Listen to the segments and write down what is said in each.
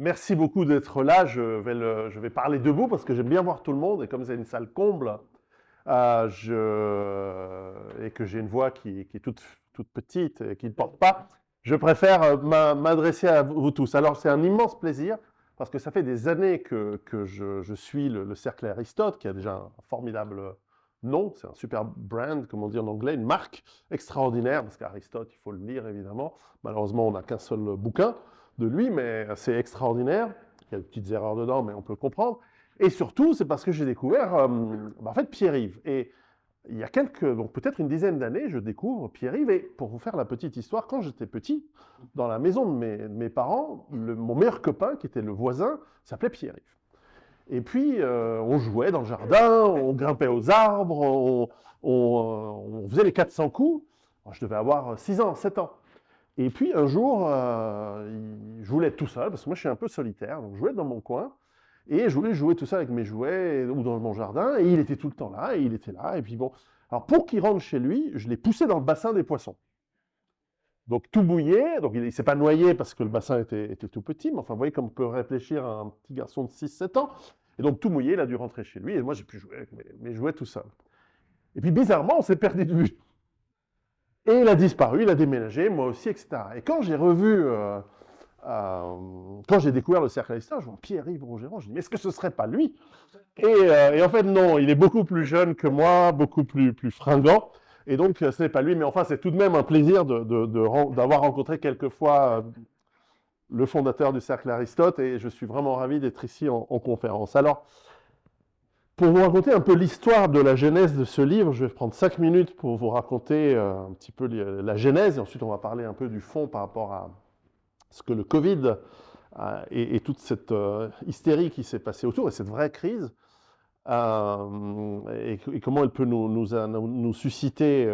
Merci beaucoup d'être là. Je vais parler debout parce que j'aime bien voir tout le monde. Et comme c'est une salle comble et que j'ai une voix qui est toute petite et qui ne porte pas, je préfère m'adresser à vous tous. Alors, c'est un immense plaisir parce que ça fait des années que je suis le Cercle Aristote, qui a déjà un formidable nom. C'est un super brand, comme on dit en anglais, une marque extraordinaire parce qu'Aristote, il faut le lire évidemment. Malheureusement, on n'a qu'un seul bouquin de lui, mais c'est extraordinaire. Il y a des petites erreurs dedans, mais on peut le comprendre. Et surtout, c'est parce que j'ai découvert, en fait, Pierre-Yves. Et il y a donc peut-être une dizaine d'années, je découvre Pierre-Yves. Et pour vous faire la petite histoire, quand j'étais petit, dans la maison de mes parents, mon meilleur copain, qui était le voisin, s'appelait Pierre-Yves. Et puis, on jouait dans le jardin, on grimpait aux arbres, on faisait les 400 coups. Alors, je devais avoir 6 ans, 7 ans. Et puis un jour, je voulais être tout seul, parce que moi je suis un peu solitaire, donc je voulais être dans mon coin, et je voulais jouer tout seul avec mes jouets ou dans mon jardin, et il était tout le temps là, et il était là, et puis bon. Alors pour qu'il rentre chez lui, je l'ai poussé dans le bassin des poissons. Donc tout mouillé, donc il ne s'est pas noyé parce que le bassin était tout petit, mais enfin vous voyez comme peut réfléchir un petit garçon de 6-7 ans. Et donc tout mouillé, il a dû rentrer chez lui, et moi j'ai pu jouer avec mes jouets tout seul. Et puis bizarrement, on s'est perdu de vue. Et il a disparu, il a déménagé, moi aussi, etc. Et quand j'ai revu, quand j'ai découvert le Cercle Aristote, je vois Pierre-Yves Rougeron, je dis, mais est-ce que ce ne serait pas lui et en fait, non, il est beaucoup plus jeune que moi, beaucoup plus fringant. Et donc, ce n'est pas lui, mais enfin, c'est tout de même un plaisir d'avoir rencontré quelquefois le fondateur du Cercle Aristote, et je suis vraiment ravi d'être ici en conférence. Alors, pour vous raconter un peu l'histoire de la genèse de ce livre, je vais prendre 5 minutes pour vous raconter un petit peu la genèse, et ensuite on va parler un peu du fond par rapport à ce que le Covid et toute cette hystérie qui s'est passée autour, et cette vraie crise, et comment elle peut nous susciter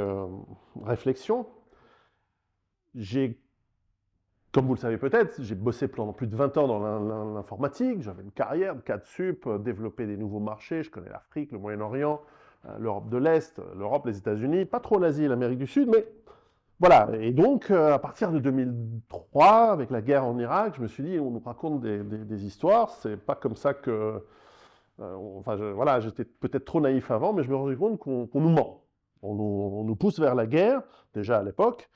réflexion. Comme vous le savez peut-être, j'ai bossé pendant plus de 20 ans dans l'informatique, j'avais une carrière de cadre sup, développé des nouveaux marchés, je connais l'Afrique, le Moyen-Orient, l'Europe de l'Est, l'Europe, les États-Unis, pas trop l'Asie et l'Amérique du Sud, mais voilà. Et donc, à partir de 2003, avec la guerre en Irak, je me suis dit, on nous raconte des histoires, c'est pas comme ça que... voilà, j'étais peut-être trop naïf avant, mais je me suis rendu compte qu'on nous ment. On nous pousse vers la guerre, déjà à l'époque,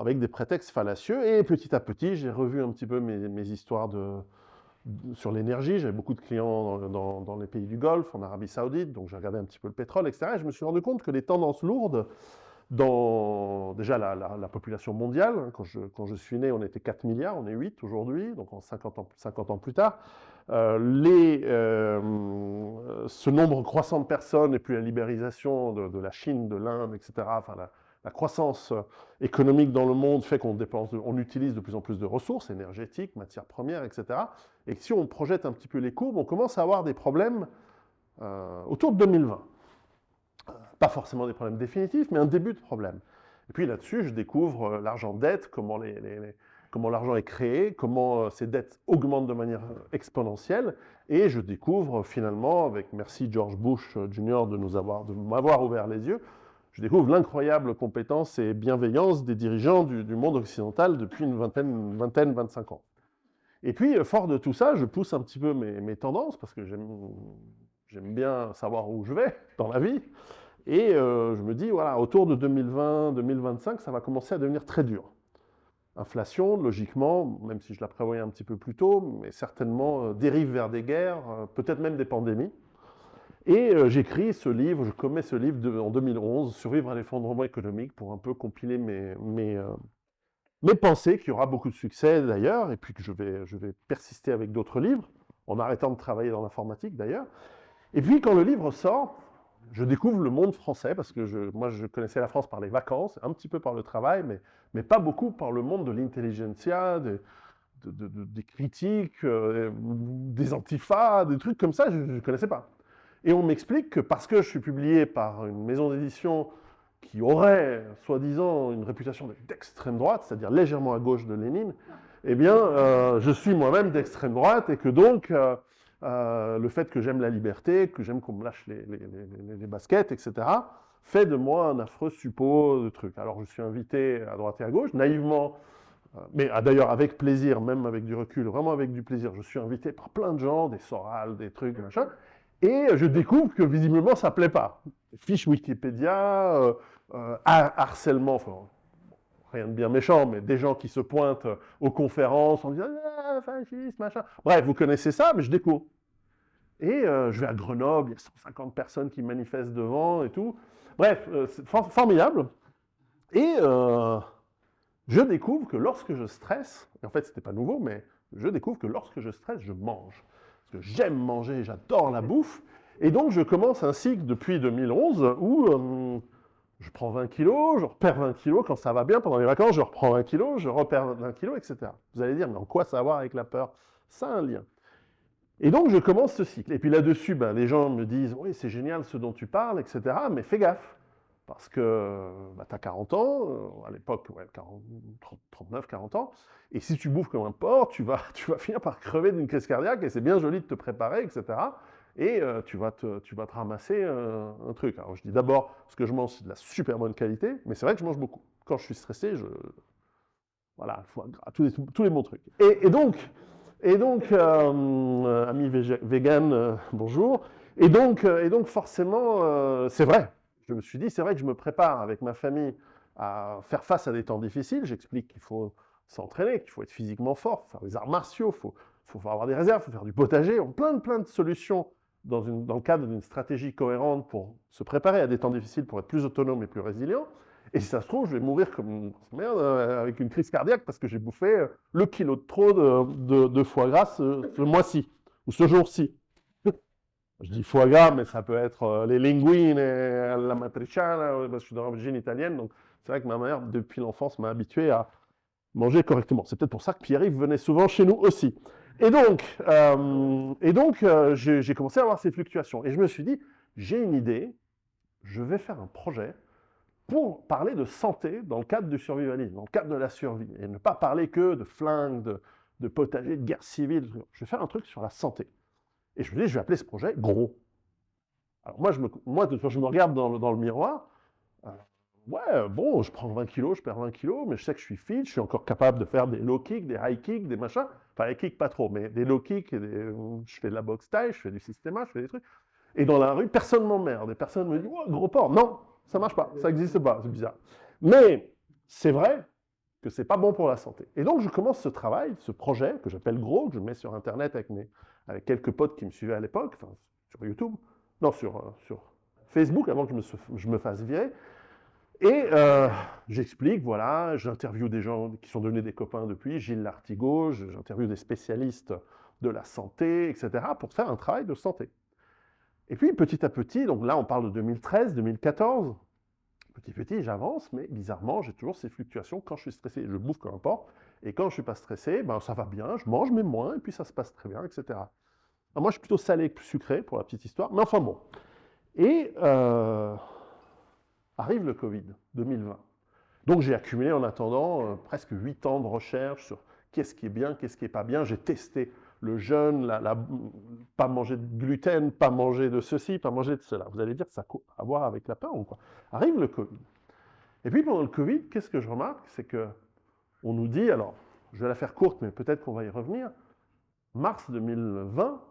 avec des prétextes fallacieux, et petit à petit, j'ai revu un petit peu mes histoires sur l'énergie. J'avais beaucoup de clients dans les pays du Golfe, en Arabie Saoudite, donc j'ai regardé un petit peu le pétrole, etc. Et je me suis rendu compte que les tendances lourdes, dans déjà la population mondiale, hein, quand je suis né, on était 4 milliards, on est 8 aujourd'hui, donc en 50 ans plus tard, ce nombre croissant de personnes, et puis la libéralisation de la Chine, de l'Inde, etc., enfin la croissance économique dans le monde fait on utilise de plus en plus de ressources énergétiques, matières premières, etc. Et si on projette un petit peu les courbes, on commence à avoir des problèmes autour de 2020. Pas forcément des problèmes définitifs, mais un début de problème. Et puis là-dessus, je découvre l'argent dette, comment l'argent est créé, comment ces dettes augmentent de manière exponentielle, et je découvre finalement, merci George Bush Jr. de m'avoir ouvert les yeux, je découvre l'incroyable compétence et bienveillance des dirigeants du monde occidental depuis une vingtaine, 25 ans. Et puis, fort de tout ça, je pousse un petit peu mes tendances, parce que j'aime bien savoir où je vais dans la vie. Et je me dis, voilà, autour de 2020-2025, ça va commencer à devenir très dur. Inflation, logiquement, même si je la prévoyais un petit peu plus tôt, mais certainement dérive vers des guerres, peut-être même des pandémies. Et j'écris ce livre, je commets ce livre en 2011, Survivre à l'effondrement économique, pour un peu compiler mes pensées, qui aura beaucoup de succès d'ailleurs, et puis que je vais persister avec d'autres livres, en arrêtant de travailler dans l'informatique d'ailleurs. Et puis quand le livre sort, je découvre le monde français, parce que moi je connaissais la France par les vacances, un petit peu par le travail, mais pas beaucoup par le monde de l'intelligentsia, des critiques, des antifas, des trucs comme ça, je ne connaissais pas. Et on m'explique que parce que je suis publié par une maison d'édition qui aurait, soi-disant, une réputation d'extrême droite, c'est-à-dire légèrement à gauche de Lénine, eh bien, je suis moi-même d'extrême droite, et que donc, le fait que j'aime la liberté, que j'aime qu'on me lâche les baskets, etc., fait de moi un affreux suppôt de trucs. Alors, je suis invité à droite et à gauche, naïvement, Mais d'ailleurs avec plaisir, même avec du recul, vraiment avec du plaisir. Je suis invité par plein de gens, des Soral, des trucs, machin, et je découvre que visiblement ça plaît pas. Fiches Wikipédia, harcèlement, enfin, rien de bien méchant, mais des gens qui se pointent aux conférences en disant ah, fasciste, machin. Bref, vous connaissez ça, mais je découvre. Et je vais à Grenoble, il y a 150 personnes qui manifestent devant et tout. Bref, c'est formidable. Et je découvre que lorsque je stresse, et en fait c'était pas nouveau, mais je découvre que lorsque je stresse, je mange. Parce que j'aime manger, j'adore la bouffe. Et donc je commence un cycle depuis 2011 où je prends 20 kilos, je repère 20 kilos quand ça va bien. Pendant les vacances, je reprends 20 kilos, je repère 20 kilos, etc. Vous allez dire, mais en quoi ça a à voir avec la peur? Ça a un lien. Et donc je commence ce cycle. Et puis là-dessus, ben, les gens me disent, oui, c'est génial ce dont tu parles, etc. Mais fais gaffe. Parce que bah, tu as 40 ans, à l'époque, ouais, 39, 40 ans, et si tu bouffes comme un porc, tu vas finir par crever d'une crise cardiaque, et c'est bien joli de te préparer, etc. Et tu vas te ramasser un truc. Alors je dis d'abord, ce que je mange, c'est de la super bonne qualité, mais c'est vrai que je mange beaucoup. Quand je suis stressé, voilà, foie gras, tous les bons trucs. Ami vegan, bonjour. Et donc forcément, c'est vrai. Je me suis dit, c'est vrai que je me prépare avec ma famille à faire face à des temps difficiles. J'explique qu'il faut s'entraîner, qu'il faut être physiquement fort, faut faire des arts martiaux, faut avoir des réserves, il faut faire du potager, plein de solutions dans le cadre d'une stratégie cohérente pour se préparer à des temps difficiles, pour être plus autonome et plus résilient. Et si ça se trouve, je vais mourir comme une merde avec une crise cardiaque parce que j'ai bouffé le kilo de trop de foie gras ce mois-ci, ou ce jour-ci. Je dis foie gras, mais ça peut être les linguines, la matriciana, parce que je suis d'origine italienne, donc c'est vrai que ma mère, depuis l'enfance, m'a habitué à manger correctement. C'est peut-être pour ça que Pierre-Yves venait souvent chez nous aussi. Et donc j'ai commencé à avoir ces fluctuations. Et je me suis dit, j'ai une idée, je vais faire un projet pour parler de santé dans le cadre du survivalisme, dans le cadre de la survie, et ne pas parler que de flingues, de potager, de guerre civile. Je vais faire un truc sur la santé. Et je me dis, je vais appeler ce projet Gros. Alors moi, quand je me regarde dans le miroir, ouais, bon, je prends 20 kilos, je perds 20 kilos, mais je sais que je suis fit, je suis encore capable de faire des low kicks, des high kicks, des machins. Enfin, les kicks, pas trop, mais des low kicks, je fais de la boxe taille, je fais du systéma, je fais des trucs. Et dans la rue, personne ne m'emmerde, et personne ne me dit, oh, gros porc. Non, ça marche pas, ça n'existe pas, c'est bizarre. Mais c'est vrai que c'est pas bon pour la santé. Et donc, je commence ce travail, ce projet, que j'appelle Gros, que je mets sur Internet avec quelques potes qui me suivaient à l'époque, enfin, sur YouTube, non, sur Facebook, avant que je me fasse virer. Et j'explique, voilà, j'interviewe des gens qui sont devenus des copains depuis, Gilles Lartigot, j'interviewe des spécialistes de la santé, etc., pour faire un travail de santé. Et puis, petit à petit, donc là, on parle de 2013, 2014, petit à petit, j'avance, mais bizarrement, j'ai toujours ces fluctuations. Quand je suis stressé, je bouffe comme un porc, et quand je ne suis pas stressé, ben, ça va bien, je mange, mais moins, et puis ça se passe très bien, etc. Alors moi, je suis plutôt salé que sucré, pour la petite histoire, mais enfin bon. Et arrive le Covid, 2020. Donc j'ai accumulé en attendant presque 8 ans de recherche sur qu'est-ce qui est bien, qu'est-ce qui n'est pas bien. J'ai testé le jeûne, pas manger de gluten, pas manger de ceci, pas manger de cela. Vous allez dire que ça a à voir avec la peur ou quoi? Arrive le Covid. Et puis pendant le Covid, qu'est-ce que je remarque? C'est qu'on nous dit, alors je vais la faire courte, mais peut-être qu'on va y revenir, mars 2020,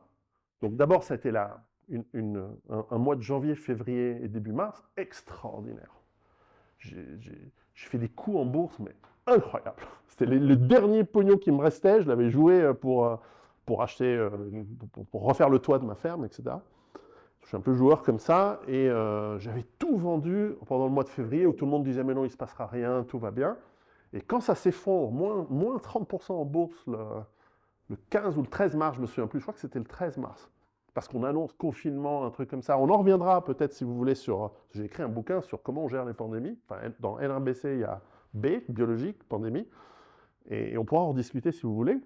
donc d'abord ça a été un mois de janvier, février et début mars extraordinaire. J'ai fait des coups en bourse, mais incroyable. C'était le dernier pognon qui me restait. Je l'avais joué pour acheter, pour refaire le toit de ma ferme, etc. Je suis un peu joueur comme ça. Et j'avais tout vendu pendant le mois de février où tout le monde disait mais non, il ne se passera rien, tout va bien. Et quand ça s'effondre, moins 30% en bourse le 15 ou le 13 mars, je me souviens plus, je crois que c'était le 13 mars. Parce qu'on annonce confinement, un truc comme ça. On en reviendra peut-être si vous voulez sur... J'ai écrit un bouquin sur comment on gère les pandémies. Enfin, dans L1BC, il y a B, biologique, pandémie. Et on pourra en discuter si vous voulez.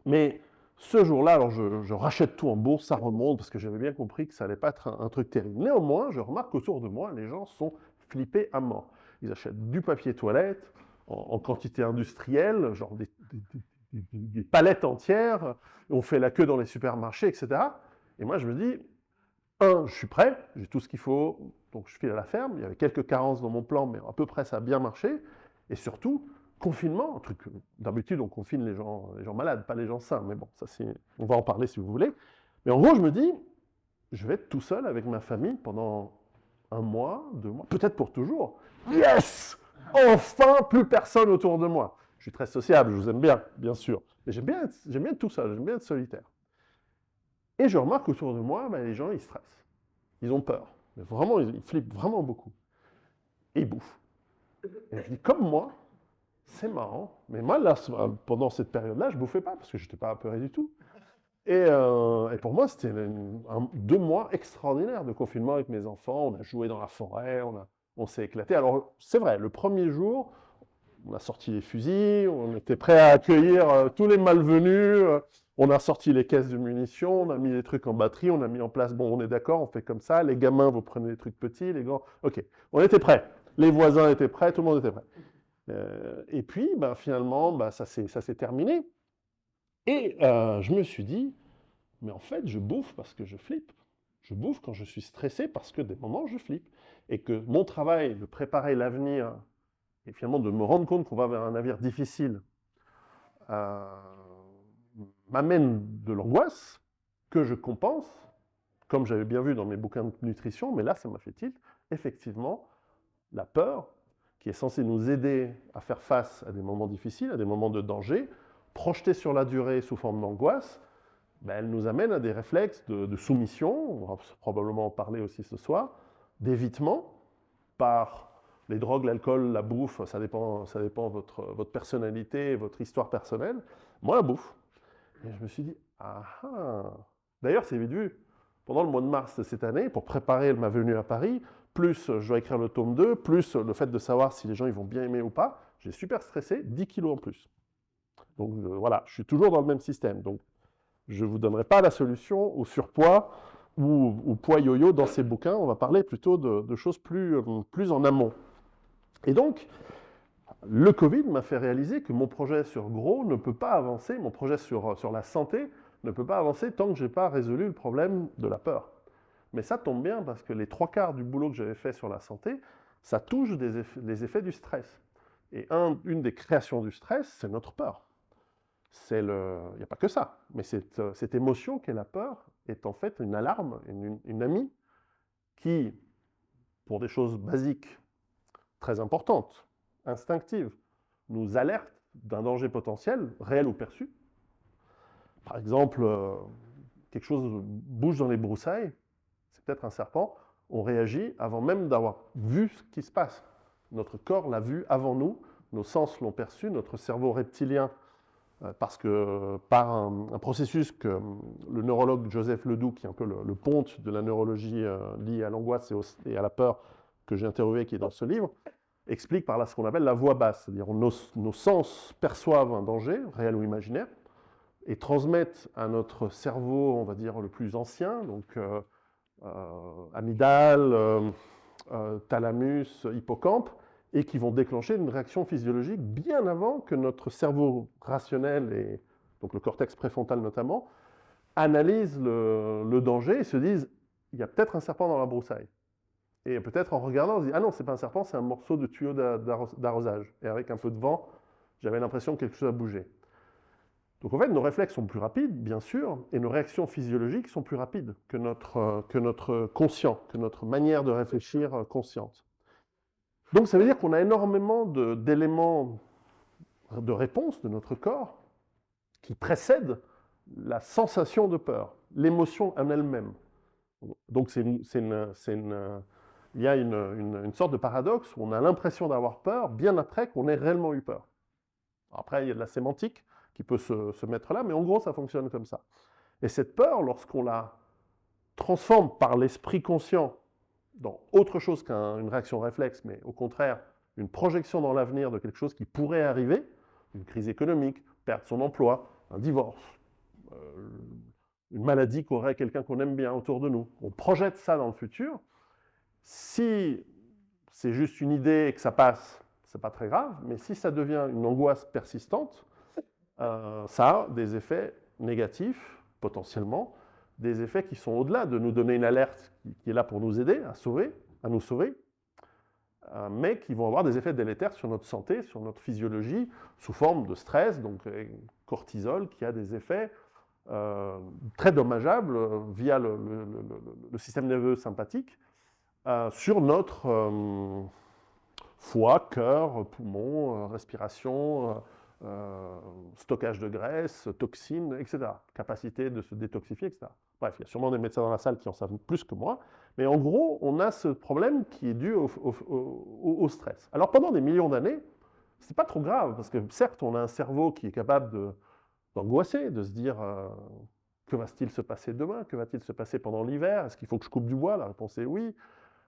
Mais ce jour-là, alors je rachète tout en bourse, ça remonte, parce que j'avais bien compris que ça n'allait pas être un truc terrible. Néanmoins, je remarque qu'autour de moi, les gens sont flippés à mort. Ils achètent du papier toilette en quantité industrielle, genre des palettes entières. On fait la queue dans les supermarchés, etc. Et moi, je me dis, je suis prêt, j'ai tout ce qu'il faut, donc je file à la ferme. Il y avait quelques carences dans mon plan, mais à peu près ça a bien marché. Et surtout, confinement, un truc, d'habitude on confine les gens malades, pas les gens sains, mais bon, ça on va en parler si vous voulez. Mais en gros, je me dis, je vais être tout seul avec ma famille pendant 1 mois, 2 mois, peut-être pour toujours. Yes! Enfin, plus personne autour de moi. Je suis très sociable, je vous aime bien sûr. Mais j'aime bien être tout seul, j'aime bien être solitaire. Et je remarque autour de moi, les gens, ils stressent. Ils ont peur. Mais vraiment, ils flippent vraiment beaucoup. Et ils bouffent. Et je dis, comme moi, c'est marrant. Mais moi, là, pendant cette période-là, je ne bouffais pas parce que je n'étais pas apeuré du tout. Et pour moi, c'était 2 mois extraordinaires de confinement avec mes enfants. On a joué dans la forêt, on s'est éclaté. Alors, c'est vrai, le premier jour, on a sorti les fusils, on était prêt à accueillir tous les malvenus. On a sorti les caisses de munitions, on a mis les trucs en batterie, on a mis en place, bon, on est d'accord, on fait comme ça. Les gamins, vous prenez les trucs petits, les grands. Ok, on était prêts. Les voisins étaient prêts, tout le monde était prêt. Et puis, finalement, ça s'est terminé. Et je me suis dit, mais en fait, je bouffe parce que je flippe. Je bouffe quand je suis stressé parce que des moments, je flippe. Et que mon travail de préparer l'avenir et finalement de me rendre compte qu'on va vers un avenir difficile m'amène de l'angoisse que je compense, comme j'avais bien vu dans mes bouquins de nutrition, mais là, ça m'a fait tilt. Effectivement, la peur, qui est censée nous aider à faire face à des moments difficiles, à des moments de danger, projetée sur la durée sous forme d'angoisse, elle nous amène à des réflexes de soumission, on va probablement en parler aussi ce soir, d'évitement par les drogues, l'alcool, la bouffe, ça dépend votre personnalité, votre histoire personnelle. Moi, la bouffe. Et je me suis dit, ah ah. D'ailleurs, c'est vite vu. Pendant le mois de mars de cette année, pour préparer ma venue à Paris, plus je dois écrire le tome 2, plus le fait de savoir si les gens ils vont bien aimer ou pas, j'ai super stressé, 10 kilos en plus. Donc voilà, je suis toujours dans le même système. Donc je ne vous donnerai pas la solution au surpoids ou au poids yo-yo dans ces bouquins. On va parler plutôt de choses plus en amont. Et donc, le Covid m'a fait réaliser que mon projet sur Gros ne peut pas avancer, mon projet sur la santé ne peut pas avancer tant que je n'ai pas résolu le problème de la peur. Mais ça tombe bien parce que les 3/4 du boulot que j'avais fait sur la santé, ça touche les effets du stress. Et une des créations du stress, c'est notre peur. Il n'y a pas que ça, mais cette émotion qu'est la peur est en fait une alarme, une amie qui, pour des choses basiques, très importantes, instinctives, nous alerte d'un danger potentiel, réel ou perçu. Par exemple, quelque chose bouge dans les broussailles, c'est peut-être un serpent, on réagit avant même d'avoir vu ce qui se passe. Notre corps l'a vu avant nous, nos sens l'ont perçu, notre cerveau reptilien, parce que par un processus que le neurologue Joseph Ledoux, qui est un peu le ponte de la neurologie liée à l'angoisse et à la peur que j'ai interviewé, qui est dans ce livre, explique par là ce qu'on appelle la voix basse, c'est-à-dire nos sens perçoivent un danger, réel ou imaginaire, et transmettent à notre cerveau, on va dire, le plus ancien, donc amygdale, thalamus, hippocampe, et qui vont déclencher une réaction physiologique bien avant que notre cerveau rationnel, et donc le cortex préfrontal notamment, analyse le danger et se disent il y a peut-être un serpent dans la broussaille. Et peut-être en regardant, on se dit ah non, c'est pas un serpent, c'est un morceau de tuyau d'arrosage. Et avec un peu de vent, j'avais l'impression que quelque chose a bougé. Donc en fait, nos réflexes sont plus rapides, bien sûr, et nos réactions physiologiques sont plus rapides que notre conscient, que notre manière de réfléchir consciente. Donc ça veut dire qu'on a énormément d'éléments de réponse de notre corps qui précèdent la sensation de peur, l'émotion en elle-même. Donc il y a une sorte de paradoxe où on a l'impression d'avoir peur bien après qu'on ait réellement eu peur. Après, il y a de la sémantique qui peut se mettre là, mais en gros, ça fonctionne comme ça. Et cette peur, lorsqu'on la transforme par l'esprit conscient dans autre chose qu'une réaction réflexe, mais au contraire, une projection dans l'avenir de quelque chose qui pourrait arriver, une crise économique, perdre son emploi, un divorce, une maladie qu'aurait quelqu'un qu'on aime bien autour de nous. On projette ça dans le futur. Si c'est juste une idée et que ça passe, c'est pas très grave, mais si ça devient une angoisse persistante, ça a des effets négatifs, potentiellement, des effets qui sont au-delà de nous donner une alerte qui est là pour nous aider à nous sauver, mais qui vont avoir des effets délétères sur notre santé, sur notre physiologie, sous forme de stress, donc cortisol, qui a des effets très dommageables via le système nerveux sympathique sur notre foie, cœur, poumons, respiration, stockage de graisse, toxines, etc. Capacité de se détoxifier, etc. Bref, il y a sûrement des médecins dans la salle qui en savent plus que moi. Mais en gros, on a ce problème qui est dû au stress. Alors pendant des millions d'années, c'est pas trop grave, parce que certes, on a un cerveau qui est capable d'angoisser, de se dire que va-t-il se passer demain? Que va-t-il se passer pendant l'hiver? Est-ce qu'il faut que je coupe du bois? La réponse est oui.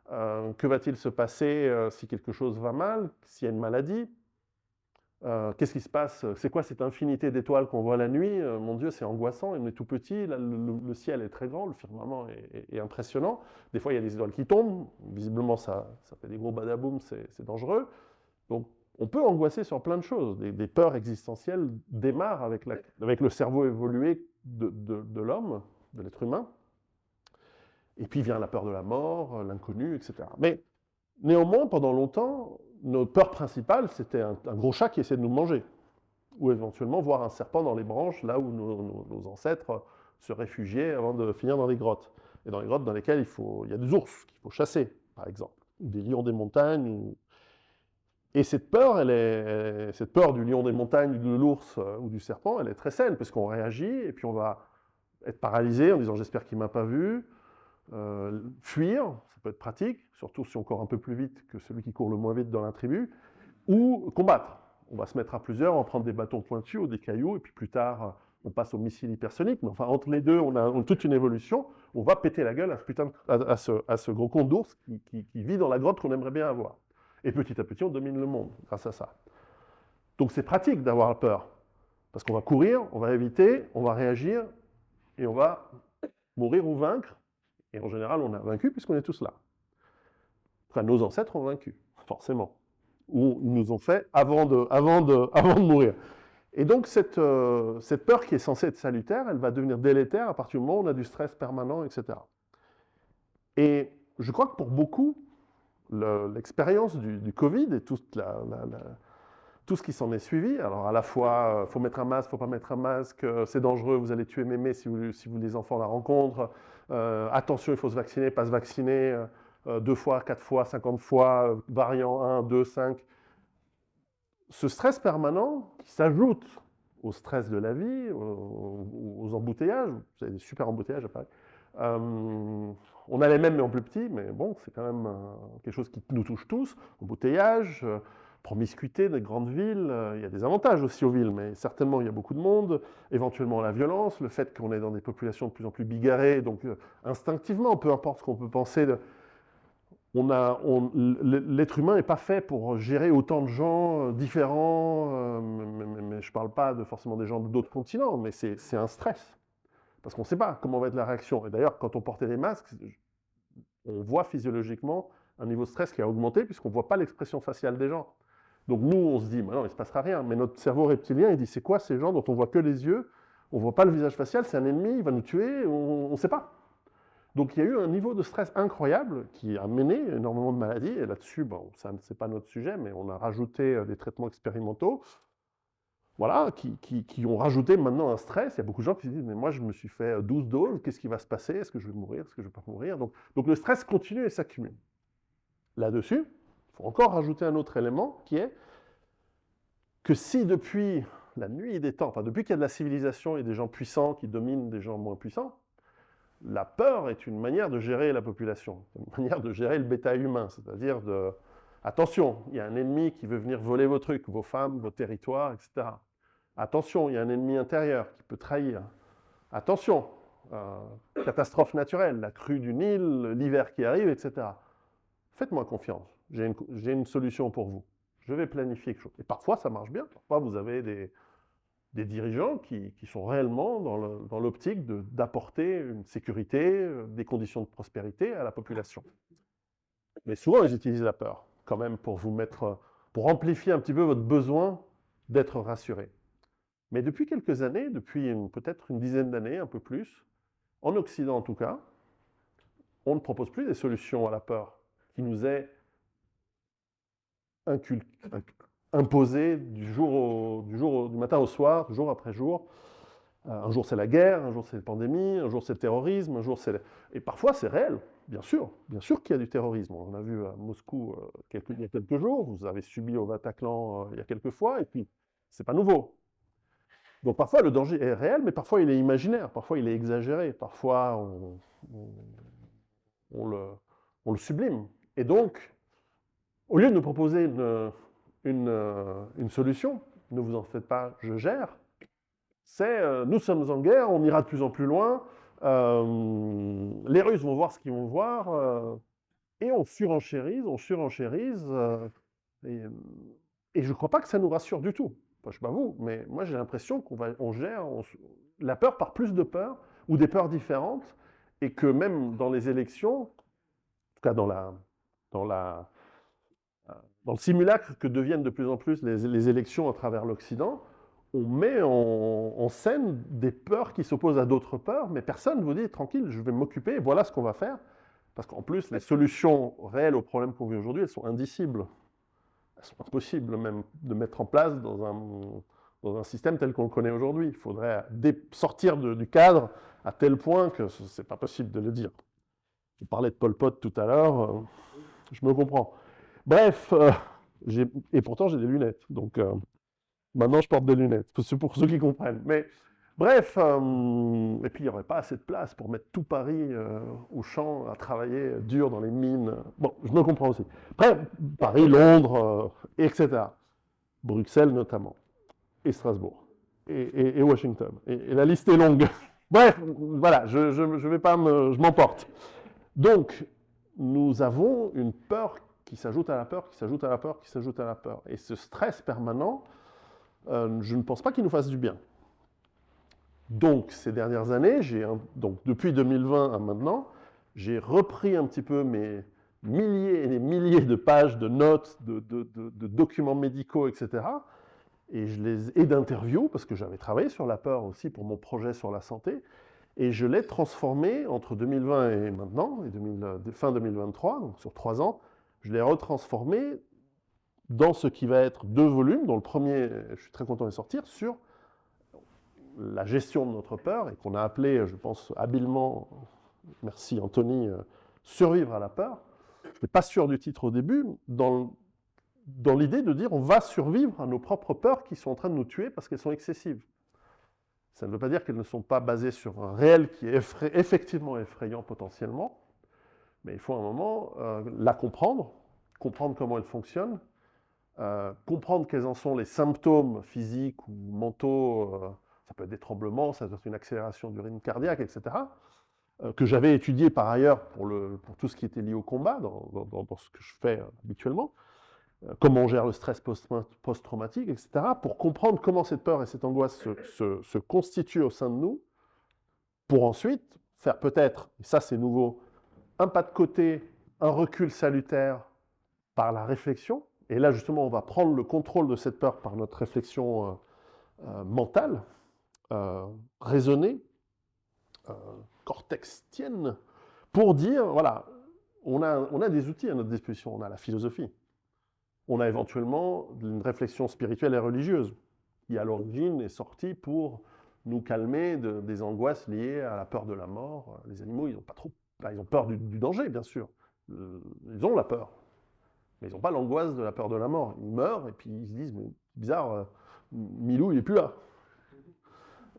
Que va-t-il se passer si quelque chose va mal? S'il y a une maladie? Qu'est-ce qui se passe? C'est quoi cette infinité d'étoiles qu'on voit la nuit? Mon Dieu, c'est angoissant, on est tout petit, là, le ciel est très grand, le firmament est impressionnant. Des fois, il y a des étoiles qui tombent, visiblement, ça fait des gros badaboum, c'est dangereux. Donc, on peut angoisser sur plein de choses. Des peurs existentielles démarrent avec le cerveau évolué de l'homme, de l'être humain. Et puis vient la peur de la mort, l'inconnu, etc. Mais néanmoins, pendant longtemps, notre peur principale, c'était un gros chat qui essayait de nous manger. Ou éventuellement voir un serpent dans les branches, là où nos ancêtres se réfugiaient avant de finir dans les grottes. Et dans les grottes dans lesquelles il y a des ours qu'il faut chasser, par exemple. Ou des lions des montagnes. Et cette peur, cette peur du lion des montagnes, de l'ours ou du serpent, elle est très saine, parce qu'on réagit, et puis on va être paralysé en disant « j'espère qu'il ne m'a pas vu ». Fuir, ça peut être pratique, surtout si on court un peu plus vite que celui qui court le moins vite dans la tribu, ou combattre. On va se mettre à plusieurs, on va prendre des bâtons pointus ou des cailloux, et puis plus tard, on passe au missile hypersonique. Mais enfin, entre les deux, on a toute une évolution. On va péter la gueule à ce gros con d'ours qui vit dans la grotte qu'on aimerait bien avoir. Et petit à petit, on domine le monde grâce à ça. Donc c'est pratique d'avoir peur, parce qu'on va courir, on va éviter, on va réagir, et on va mourir ou vaincre. Et en général, on a vaincu puisqu'on est tous là. Enfin, nos ancêtres ont vaincu, forcément. Ou ils nous ont fait avant de mourir. Et donc, cette peur qui est censée être salutaire, elle va devenir délétère à partir du moment où on a du stress permanent, etc. Et je crois que pour beaucoup, l'expérience du Covid et tout ce qui s'en est suivi, alors à la fois, il faut mettre un masque, il ne faut pas mettre un masque, c'est dangereux, vous allez tuer mémé si les enfants la rencontrent, attention, il faut se vacciner, pas se vacciner, 2 fois, 4 fois, 50 fois, variant 1, 2, 5. Ce stress permanent qui s'ajoute au stress de la vie, aux embouteillages, vous avez des super embouteillages à Paris. On a les mêmes mais en plus petit, mais bon, c'est quand même quelque chose qui nous touche tous. Embouteillages, promiscuité des grandes villes, il y a des avantages aussi aux villes, mais certainement il y a beaucoup de monde, éventuellement la violence, le fait qu'on est dans des populations de plus en plus bigarrées, donc instinctivement, peu importe ce qu'on peut penser, l'être humain n'est pas fait pour gérer autant de gens différents, mais je ne parle pas forcément des gens d'autres continents, mais c'est un stress, parce qu'on ne sait pas comment va être la réaction. Et d'ailleurs, quand on portait des masques, on voit physiologiquement un niveau de stress qui a augmenté, puisqu'on ne voit pas l'expression faciale des gens. Donc nous, on se dit, non, il ne se passera rien. Mais notre cerveau reptilien, il dit, c'est quoi ces gens dont on ne voit que les yeux, on ne voit pas le visage facial, c'est un ennemi, il va nous tuer, on ne sait pas. Donc il y a eu un niveau de stress incroyable qui a mené énormément de maladies. Et là-dessus, bon, ça c'est pas notre sujet, mais on a rajouté des traitements expérimentaux, voilà, qui ont rajouté maintenant un stress. Il y a beaucoup de gens qui se disent, mais moi je me suis fait 12 doses, qu'est-ce qui va se passer? Est-ce que je vais mourir? Est-ce que je ne vais pas mourir? Donc le stress continue et s'accumule. Là-dessus, il faut encore rajouter un autre élément qui est que si depuis la nuit des temps, enfin depuis qu'il y a de la civilisation et des gens puissants qui dominent des gens moins puissants, la peur est une manière de gérer la population, une manière de gérer le bétail humain, c'est-à-dire de... Attention, il y a un ennemi qui veut venir voler vos trucs, vos femmes, vos territoires, etc. Attention, il y a un ennemi intérieur qui peut trahir. Attention, catastrophe naturelle, la crue du Nil, l'hiver qui arrive, etc. Faites-moi confiance, j'ai une solution pour vous. Je vais planifier quelque chose. Et parfois, ça marche bien. Parfois, vous avez des dirigeants qui sont réellement dans l'optique d'apporter une sécurité, des conditions de prospérité à la population. Mais souvent, ils utilisent la peur, quand même, pour amplifier un petit peu votre besoin d'être rassuré. Mais depuis quelques années, depuis peut-être une dizaine d'années, un peu plus, en Occident en tout cas, on ne propose plus des solutions à la peur qui nous est imposé du matin au soir, jour après jour. Un jour c'est la guerre, un jour c'est la pandémie, un jour c'est le terrorisme, un jour c'est... Et parfois c'est réel, bien sûr qu'il y a du terrorisme. On a vu à Moscou il y a quelques jours, vous avez subi au Bataclan il y a quelques fois, et puis c'est pas nouveau. Donc parfois le danger est réel, mais parfois il est imaginaire, parfois il est exagéré, parfois on le sublime. Et donc, au lieu de nous proposer une solution, ne vous en faites pas, je gère, c'est nous sommes en guerre, on ira de plus en plus loin, les Russes vont voir ce qu'ils vont voir, et on surenchérise, et je ne crois pas que ça nous rassure du tout. Enfin, je ne sais pas vous, mais moi j'ai l'impression qu'on gère la peur par plus de peurs, ou des peurs différentes, et que même dans les élections, en tout cas dans le simulacre que deviennent de plus en plus les élections à travers l'Occident, on met en scène des peurs qui s'opposent à d'autres peurs, mais personne ne vous dit tranquille, je vais m'occuper, voilà ce qu'on va faire. Parce qu'en plus, les solutions réelles aux problèmes qu'on vit aujourd'hui, elles sont indicibles. Elles sont impossibles même de mettre en place dans un système tel qu'on le connaît aujourd'hui. Il faudrait sortir du cadre à tel point que ce n'est pas possible de le dire. On parlait de Pol Pot tout à l'heure, je me comprends. Bref, et pourtant j'ai des lunettes, donc maintenant je porte des lunettes, pour ceux qui comprennent. Mais bref, et puis il n'y aurait pas assez de place pour mettre tout Paris au champ à travailler dur dans les mines. Bon, je me comprends aussi. Après, Paris, Londres, etc. Bruxelles notamment, et Strasbourg, et Washington. Et la liste est longue. Bref, voilà, je vais pas je m'emporte. Donc, nous avons une peur qui s'ajoute à la peur, qui s'ajoute à la peur, qui s'ajoute à la peur. Et ce stress permanent, je ne pense pas qu'il nous fasse du bien. Donc, ces dernières années, donc depuis 2020 à maintenant, j'ai repris un petit peu mes milliers et des milliers de pages de notes, de documents médicaux, etc. Et d'interviews, parce que j'avais travaillé sur la peur aussi pour mon projet sur la santé, et je l'ai transformé entre 2020 et maintenant, fin 2023, donc sur 3 ans, je l'ai retransformé dans ce qui va être 2 volumes, dont le premier, je suis très content de sortir, sur la gestion de notre peur, et qu'on a appelé, je pense, habilement, merci Anthony, survivre à la peur. Je n'étais pas sûr du titre au début, dans l'idée de dire on va survivre à nos propres peurs qui sont en train de nous tuer parce qu'elles sont excessives. Ça ne veut pas dire qu'elles ne sont pas basées sur un réel qui est effectivement effrayant potentiellement, mais il faut à un moment la comprendre comment elle fonctionne, comprendre quels en sont les symptômes physiques ou mentaux, ça peut être des tremblements, ça peut être une accélération du rythme cardiaque, etc., que j'avais étudié par ailleurs pour tout ce qui était lié au combat, dans ce que je fais habituellement, comment on gère le stress post-traumatique, etc., pour comprendre comment cette peur et cette angoisse se constituent au sein de nous, pour ensuite faire peut-être, et ça c'est nouveau, un pas de côté, un recul salutaire par la réflexion, et là justement on va prendre le contrôle de cette peur par notre réflexion mentale, raisonnée, cortexienne, pour dire, voilà, on a des outils à notre disposition, on a la philosophie, on a éventuellement une réflexion spirituelle et religieuse, qui à l'origine est sortie pour nous calmer des angoisses liées à la peur de la mort. Les animaux, ils n'ont pas trop... ils ont peur du danger, bien sûr. Ils ont la peur. Mais ils n'ont pas l'angoisse de la peur de la mort. Ils meurent et puis ils se disent, mais bizarre, Milou, il n'est plus là.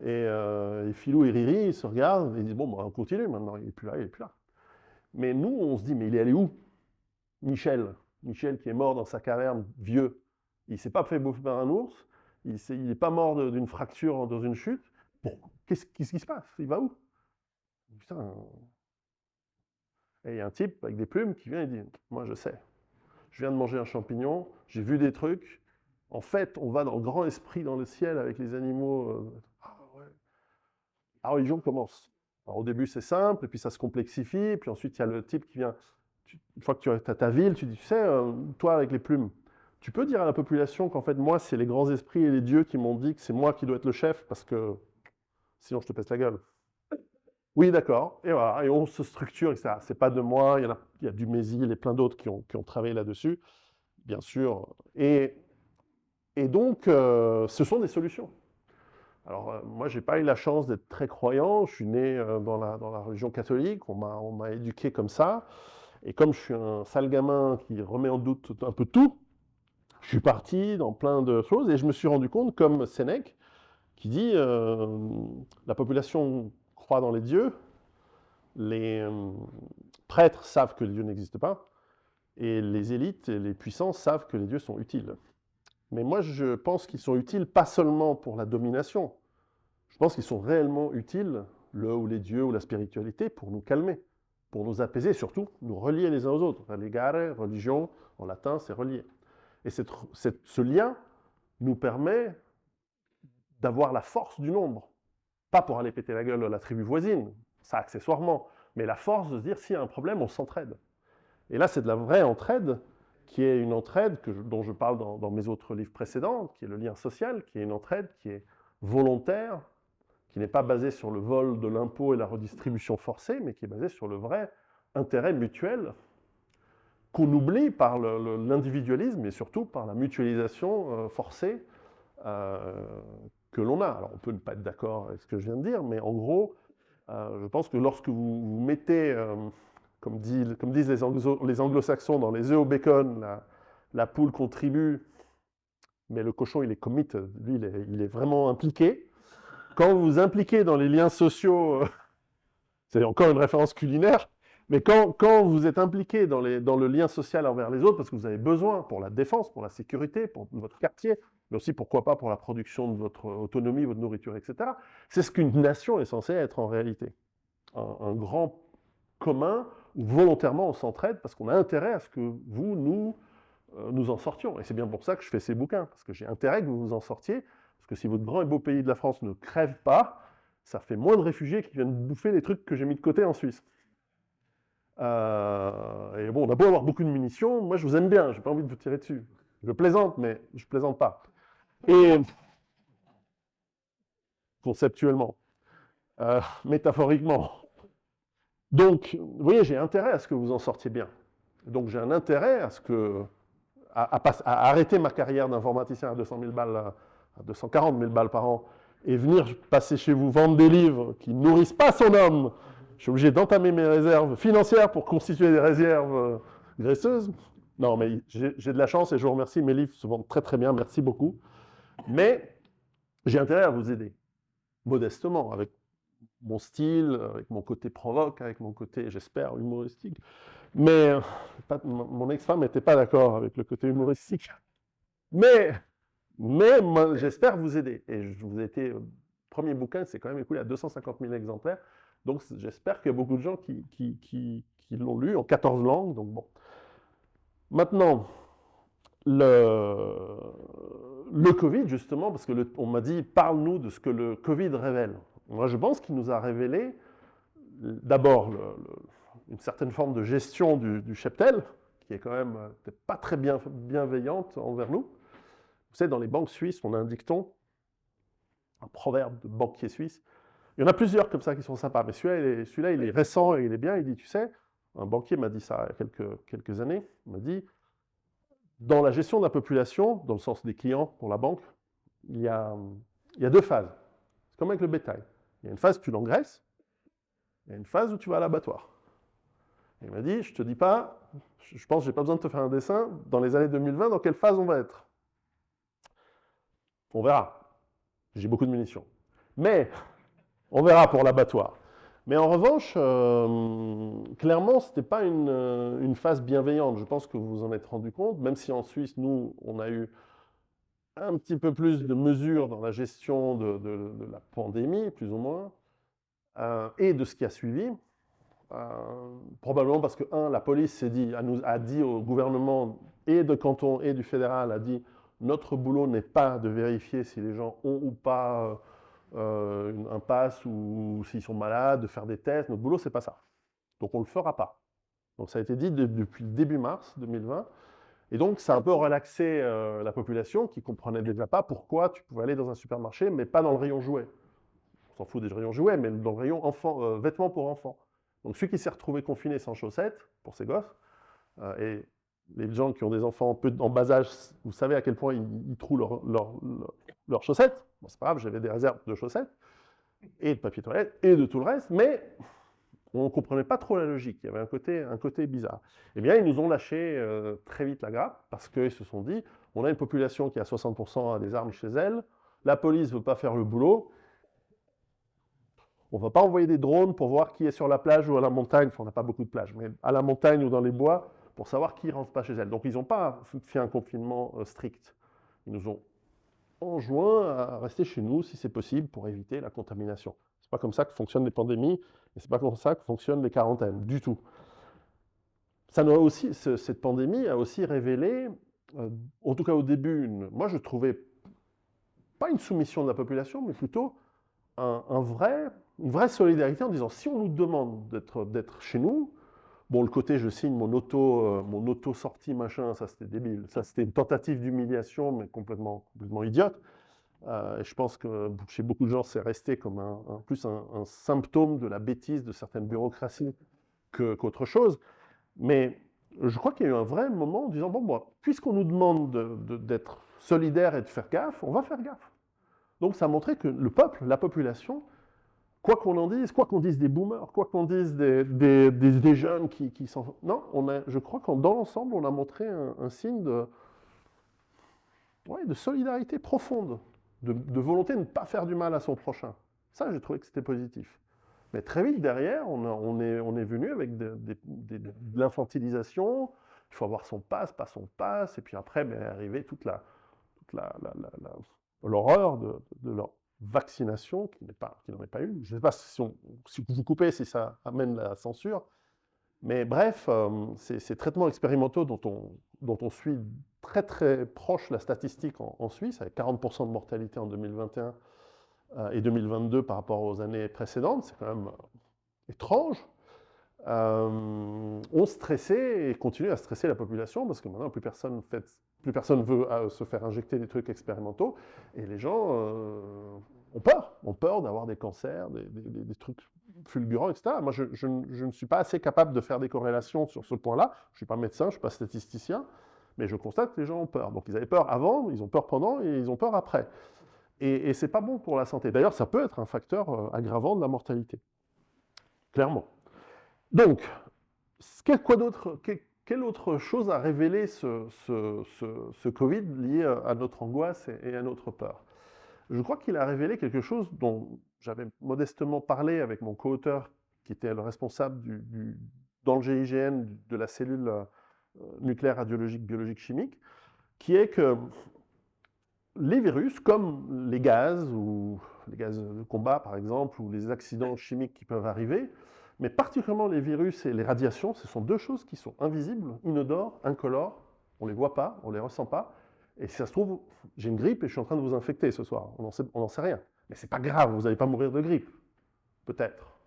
Et Filou et Riri, ils se regardent et ils disent, bon, bah, on continue maintenant, il n'est plus là, il n'est plus là. Mais nous, on se dit, mais il est allé où Michel qui est mort dans sa caverne, vieux. Il ne s'est pas fait bouffer par un ours, il n'est pas mort d'une fracture dans une chute. Bon, qu'est-ce qui se passe? Il va où? Putain. Et il y a un type avec des plumes qui vient et dit, moi je sais, je viens de manger un champignon, j'ai vu des trucs, en fait on va dans le grand esprit dans le ciel avec les animaux. Ah ouais. La religion commence. Alors, au début c'est simple, et puis ça se complexifie, puis ensuite il y a le type qui vient, une fois que tu as ta ville, tu dis, tu sais, toi avec les plumes, tu peux dire à la population qu'en fait moi c'est les grands esprits et les dieux qui m'ont dit que c'est moi qui dois être le chef, parce que sinon je te pèse la gueule. Oui, d'accord. Et voilà, et on se structure, etc. C'est pas de moi, il y a Dumézil et plein d'autres qui ont travaillé là-dessus. bien sûr. Et donc, ce sont des solutions. Alors, moi, je n'ai pas eu la chance d'être très croyant. Je suis né dans la religion catholique. On m'a éduqué comme ça. Et comme je suis un sale gamin qui remet en doute un peu tout, je suis parti dans plein de choses et je me suis rendu compte, comme Sénèque, qui dit la population croit dans les dieux, les prêtres savent que les dieux n'existent pas, et les élites et les puissants savent que les dieux sont utiles. Mais moi, je pense qu'ils sont utiles pas seulement pour la domination, je pense qu'ils sont réellement utiles, le ou les dieux ou la spiritualité, pour nous calmer, pour nous apaiser, surtout nous relier les uns aux autres. Religare, religion, en latin, c'est relier. Et ce lien nous permet d'avoir la force du nombre. Pas pour aller péter la gueule à la tribu voisine, ça accessoirement, mais la force de se dire s'il y a un problème, on s'entraide. Et là, c'est de la vraie entraide, qui est une entraide dont je parle dans mes autres livres précédents, qui est le lien social, qui est une entraide qui est volontaire, qui n'est pas basée sur le vol de l'impôt et la redistribution forcée, mais qui est basée sur le vrai intérêt mutuel qu'on oublie par l'individualisme et surtout par la mutualisation forcée que l'on a. Alors on peut ne pas être d'accord avec ce que je viens de dire, mais en gros, je pense que lorsque vous mettez, comme disent les anglo-saxons, dans les œufs au bacon, la poule contribue, mais le cochon, il est commit, lui, il est vraiment impliqué. Quand vous vous impliquez dans les liens sociaux, c'est encore une référence culinaire, mais quand vous êtes impliqué dans le lien social envers les autres, parce que vous avez besoin pour la défense, pour la sécurité, pour votre quartier, mais aussi, pourquoi pas, pour la production de votre autonomie, votre nourriture, etc. C'est ce qu'une nation est censée être en réalité. Un grand commun où volontairement on s'entraide parce qu'on a intérêt à ce que nous en sortions. Et c'est bien pour ça que je fais ces bouquins, parce que j'ai intérêt que vous vous en sortiez, parce que si votre grand et beau pays de la France ne crève pas, ça fait moins de réfugiés qui viennent bouffer les trucs que j'ai mis de côté en Suisse. Et bon, on a beau avoir beaucoup de munitions, moi je vous aime bien, j'ai pas envie de vous tirer dessus. Je plaisante, mais je plaisante pas. Et conceptuellement, métaphoriquement. Donc, vous voyez, j'ai intérêt à ce que vous en sortiez bien. Donc j'ai un intérêt à arrêter ma carrière d'informaticien à 200 000 balles, à 240 000 balles par an, et venir passer chez vous vendre des livres qui ne nourrissent pas son homme. Je suis obligé d'entamer mes réserves financières pour constituer des réserves graisseuses. Non, mais j'ai de la chance et je vous remercie. Mes livres se vendent très très bien, merci beaucoup. Mais j'ai intérêt à vous aider, modestement, avec mon style, avec mon côté provoque, avec mon côté, j'espère, humoristique. Mais mon ex-femme n'était pas d'accord avec le côté humoristique. Mais j'espère vous aider. Et je vous ai été, premier bouquin, c'est quand même écoulé à 250 000 exemplaires. Donc j'espère qu'il y a beaucoup de gens qui l'ont lu en 14 langues. Donc bon. Maintenant, le Covid, justement, parce qu'on m'a dit, parle-nous de ce que le Covid révèle. Moi, je pense qu'il nous a révélé, d'abord, une certaine forme de gestion du cheptel, qui est quand même pas très bienveillante envers nous. Vous savez, dans les banques suisses, on a un dicton, un proverbe de banquier suisse. Il y en a plusieurs comme ça qui sont sympas, mais celui-là, il est récent et il est bien. Il dit, tu sais, un banquier m'a dit ça il y a quelques années, il m'a dit, dans la gestion de la population, dans le sens des clients pour la banque, il y a deux phases. C'est comme avec le bétail. Il y a une phase où tu l'engraisses, il y a une phase où tu vas à l'abattoir. Il m'a dit, je ne te dis pas, je pense que je n'ai pas besoin de te faire un dessin, dans les années 2020, dans quelle phase on va être. On verra. J'ai beaucoup de munitions. Mais, on verra pour l'abattoir. Mais en revanche, clairement, ce n'était pas une phase bienveillante. Je pense que vous vous en êtes rendu compte, même si en Suisse, nous, on a eu un petit peu plus de mesures dans la gestion de la pandémie, plus ou moins, et de ce qui a suivi. Probablement parce que, la police a dit au gouvernement et de canton et du fédéral, a dit notre boulot n'est pas de vérifier si les gens ont ou pas un pass ou s'ils sont malades, de faire des tests. Notre boulot, c'est pas ça. Donc on ne le fera pas. Donc ça a été dit depuis le début mars 2020. Et donc ça a un peu relaxé la population qui comprenait déjà pas pourquoi tu pouvais aller dans un supermarché, mais pas dans le rayon jouets. On s'en fout des rayons jouets, mais dans le rayon vêtements pour enfants. Donc celui qui s'est retrouvé confiné sans chaussettes, pour ses gosses, et les gens qui ont des enfants en bas âge, vous savez à quel point ils trouent leurs chaussettes. Bon, c'est pas grave, j'avais des réserves de chaussettes, et de papier toilette, et de tout le reste, mais on ne comprenait pas trop la logique. Il y avait un côté bizarre. Eh bien, ils nous ont lâché très vite la grappe, parce qu'ils se sont dit, on a une population qui a 60% a des armes chez elle, la police ne veut pas faire le boulot, on ne va pas envoyer des drones pour voir qui est sur la plage ou à la montagne, enfin, on n'a pas beaucoup de plages, mais à la montagne ou dans les bois, pour savoir qui ne rentre pas chez elle. Donc, ils n'ont pas fait un confinement strict. Ils nous ont enjoint à rester chez nous, si c'est possible, pour éviter la contamination. Ce n'est pas comme ça que fonctionnent les pandémies, et ce n'est pas comme ça que fonctionnent les quarantaines, du tout. Cette pandémie a aussi révélé, en tout cas au début, moi je trouvais pas une soumission de la population, mais plutôt une vraie solidarité en disant si on nous demande d'être chez nous, bon, le côté je signe mon auto-sortie, machin, ça c'était débile. Ça c'était une tentative d'humiliation, mais complètement idiote. Et je pense que chez beaucoup de gens, c'est resté comme plus un symptôme de la bêtise de certaines bureaucraties qu'autre chose. Mais je crois qu'il y a eu un vrai moment en disant bon, moi, puisqu'on nous demande d'être solidaire et de faire gaffe, on va faire gaffe. Donc ça a montré que le peuple, la population, quoi qu'on en dise, quoi qu'on dise des boomers, quoi qu'on dise des jeunes qui s'en... Non, je crois que dans l'ensemble, on a montré un signe de solidarité profonde, de volonté de ne pas faire du mal à son prochain. Ça, j'ai trouvé que c'était positif. Mais très vite derrière, on est venu avec de l'infantilisation. Il faut avoir son passe, pas son passe. Et puis après, est arrivée toute l'horreur de leur vaccination, qui n'en est pas une. Je ne sais pas si vous coupez, si ça amène la censure. Mais bref, ces traitements expérimentaux dont on suit très très proche la statistique en Suisse, avec 40% de mortalité en 2021 et 2022 par rapport aux années précédentes, c'est quand même étrange, ont stressé et continuent à stresser la population, parce que maintenant plus personne veut se faire injecter des trucs expérimentaux, et les gens ont peur d'avoir des cancers, des trucs fulgurants, etc. Moi, je ne suis pas assez capable de faire des corrélations sur ce point-là. Je ne suis pas médecin, je ne suis pas statisticien, mais je constate que les gens ont peur. Donc ils avaient peur avant, ils ont peur pendant, et ils ont peur après. Et ce n'est pas bon pour la santé. D'ailleurs, ça peut être un facteur aggravant de la mortalité. Clairement. Donc, quelle autre chose a révélé ce Covid lié à notre angoisse et à notre peur? Je crois qu'il a révélé quelque chose dont j'avais modestement parlé avec mon co-auteur, qui était le responsable dans le GIGN de la cellule nucléaire, radiologique, biologique, chimique, qui est que les virus, comme les gaz, ou les gaz de combat par exemple, ou les accidents chimiques qui peuvent arriver, mais particulièrement les virus et les radiations, ce sont deux choses qui sont invisibles, inodores, incolores, on ne les voit pas, on ne les ressent pas, et si ça se trouve, j'ai une grippe et je suis en train de vous infecter ce soir, on n'en sait rien. Mais c'est pas grave, vous n'allez pas mourir de grippe, peut-être.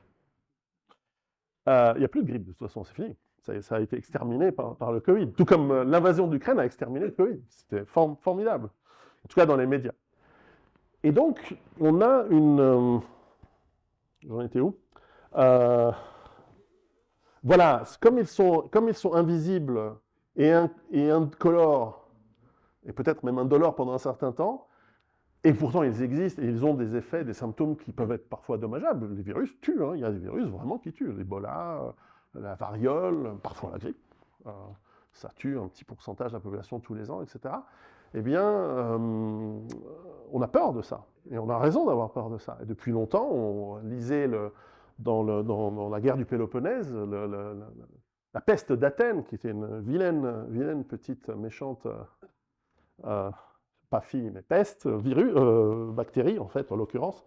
Il n'y a plus de grippe de toute façon, c'est fini. Ça a été exterminé par le Covid, tout comme l'invasion d'Ukraine a exterminé le Covid. C'était formidable, en tout cas dans les médias. Et donc, on a une... J'en étais où Voilà, comme ils sont invisibles et incolores, et peut-être même indolores pendant un certain temps, et pourtant ils existent et ils ont des effets, des symptômes qui peuvent être parfois dommageables. Les virus tuent, hein. Il y a des virus vraiment qui tuent. L'Ebola, la variole, parfois la grippe. Ça tue un petit pourcentage de la population tous les ans, etc. Eh bien, on a peur de ça. Et on a raison d'avoir peur de ça. Et depuis longtemps, on lisait dans la guerre du Péloponnèse, la peste d'Athènes, qui était une vilaine petite méchante, pas fille, mais peste, bactérie, en fait, en l'occurrence,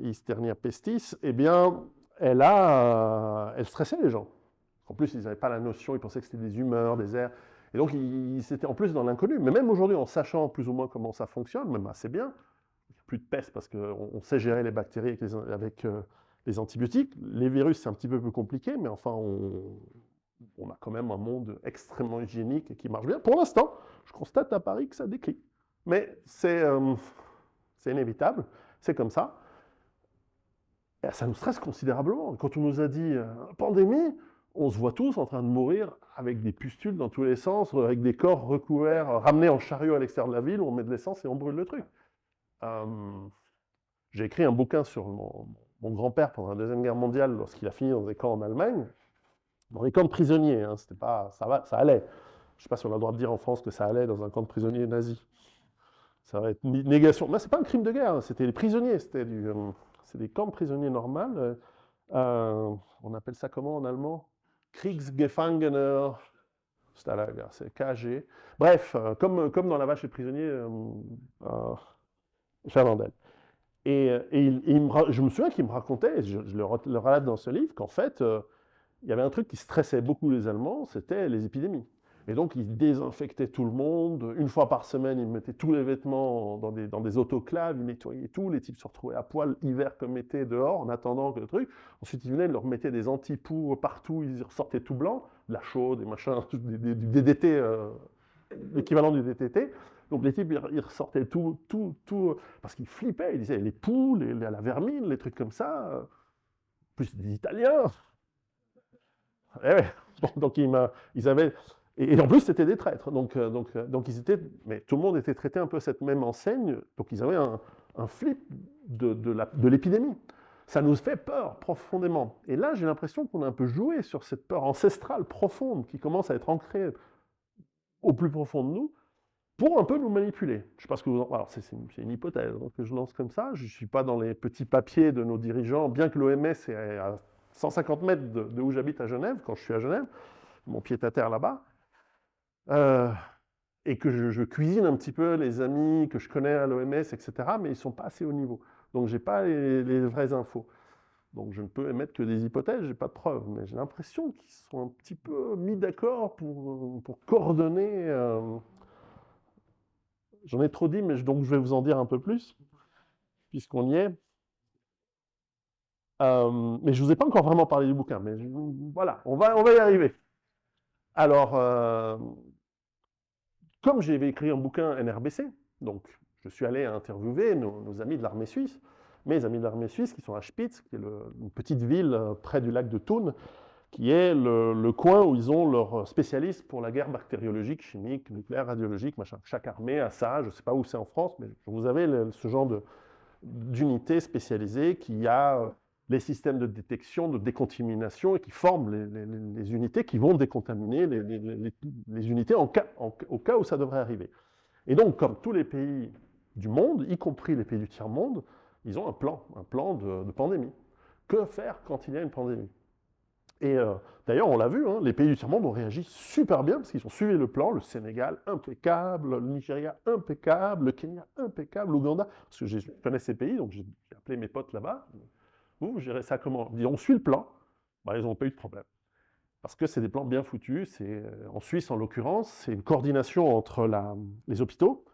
Histernia pestis, eh bien, elle stressait les gens. En plus, ils n'avaient pas la notion, ils pensaient que c'était des humeurs, des airs. Et donc, ils étaient en plus dans l'inconnu. Mais même aujourd'hui, en sachant plus ou moins comment ça fonctionne, même assez bien, il n'y a plus de peste parce qu'on sait gérer les bactéries avec les antibiotiques. Les virus, c'est un petit peu plus compliqué, mais enfin, on a quand même un monde extrêmement hygiénique et qui marche bien. Pour l'instant, je constate à Paris que ça décline. Mais c'est inévitable, c'est comme ça. Et ça nous stresse considérablement. Quand on nous a dit pandémie, on se voit tous en train de mourir avec des pustules dans tous les sens, avec des corps recouverts, ramenés en chariot à l'extérieur de la ville, où on met de l'essence et on brûle le truc. J'ai écrit un bouquin sur mon grand-père pendant la Deuxième Guerre mondiale, lorsqu'il a fini dans des camps en Allemagne, dans des camps de prisonniers, hein, c'était pas, ça allait. Je ne sais pas si on a le droit de dire en France que ça allait dans un camp de prisonniers nazis. Ça va être négation. Mais c'est pas un crime de guerre, hein, c'était les prisonniers, c'est des camps de prisonniers normaux. On appelle ça comment en allemand? Kriegsgefangener. C'est KG. Bref, comme dans La Vache et le prisonnier, Fernandel. Je me souviens qu'il me racontait, et je le relate dans ce livre, qu'en fait, il y avait un truc qui stressait beaucoup les Allemands, c'était les épidémies. Et donc, ils désinfectaient tout le monde. Une fois par semaine, ils mettaient tous les vêtements dans des autoclaves, ils nettoyaient tout. Les types se retrouvaient à poil, hiver comme été, dehors, en attendant que le truc. Ensuite, ils venaient, ils leur mettaient des anti-poux partout, ils ressortaient tout blancs, de la chaude, des machins, du DDT, l'équivalent du DTT. Donc les types, ils ressortaient tout, parce qu'ils flippaient. Ils disaient, les poux, la vermine, les trucs comme ça. Plus des Italiens. Eh ouais. Bon, donc ils avaient... Et en plus, c'était des traîtres. Donc ils étaient... Mais tout le monde était traité un peu cette même enseigne. Donc ils avaient un flip de l'épidémie. Ça nous fait peur profondément. Et là, j'ai l'impression qu'on a un peu joué sur cette peur ancestrale profonde qui commence à être ancrée au plus profond de nous pour un peu nous manipuler. Je ne sais pas ce que vous en... Alors, c'est une hypothèse que je lance comme ça. Je ne suis pas dans les petits papiers de nos dirigeants, bien que l'OMS est à 150 mètres de où j'habite à Genève, quand je suis à Genève, mon pied-à-terre là-bas, et que je cuisine un petit peu les amis que je connais à l'OMS, etc., mais ils ne sont pas assez haut niveau. Donc, je n'ai pas les vraies infos. Donc, je ne peux émettre que des hypothèses, je n'ai pas de preuves, mais j'ai l'impression qu'ils sont un petit peu mis d'accord pour coordonner... J'en ai trop dit, mais donc je vais vous en dire un peu plus, puisqu'on y est. Mais je ne vous ai pas encore vraiment parlé du bouquin, mais voilà, on va y arriver. Alors, comme j'ai écrit un bouquin NRBC, donc je suis allé interviewer nos amis de l'armée suisse, mes amis de l'armée suisse qui sont à Spitz, qui est une petite ville près du lac de Thun, qui est le coin où ils ont leurs spécialistes pour la guerre bactériologique, chimique, nucléaire, radiologique, machin. Chaque armée a ça, je ne sais pas où c'est en France, mais vous avez ce genre d'unité spécialisée qui a les systèmes de détection, de décontamination et qui forment les unités qui vont décontaminer les unités au cas où ça devrait arriver. Et donc, comme tous les pays du monde, y compris les pays du tiers-monde, ils ont un plan de pandémie. Que faire quand il y a une pandémie? Et d'ailleurs, on l'a vu, hein, les pays du tiers-monde ont réagi super bien parce qu'ils ont suivi le plan. Le Sénégal, impeccable. Le Nigeria, impeccable. Le Kenya, impeccable. L'Ouganda, parce que je connais ces pays, donc j'ai appelé mes potes là-bas. Vous gérez ça comment? On dit, on suit le plan. Bah, ils n'ont pas eu de problème. Parce que c'est des plans bien foutus. En Suisse, en l'occurrence, c'est une coordination entre les hôpitaux,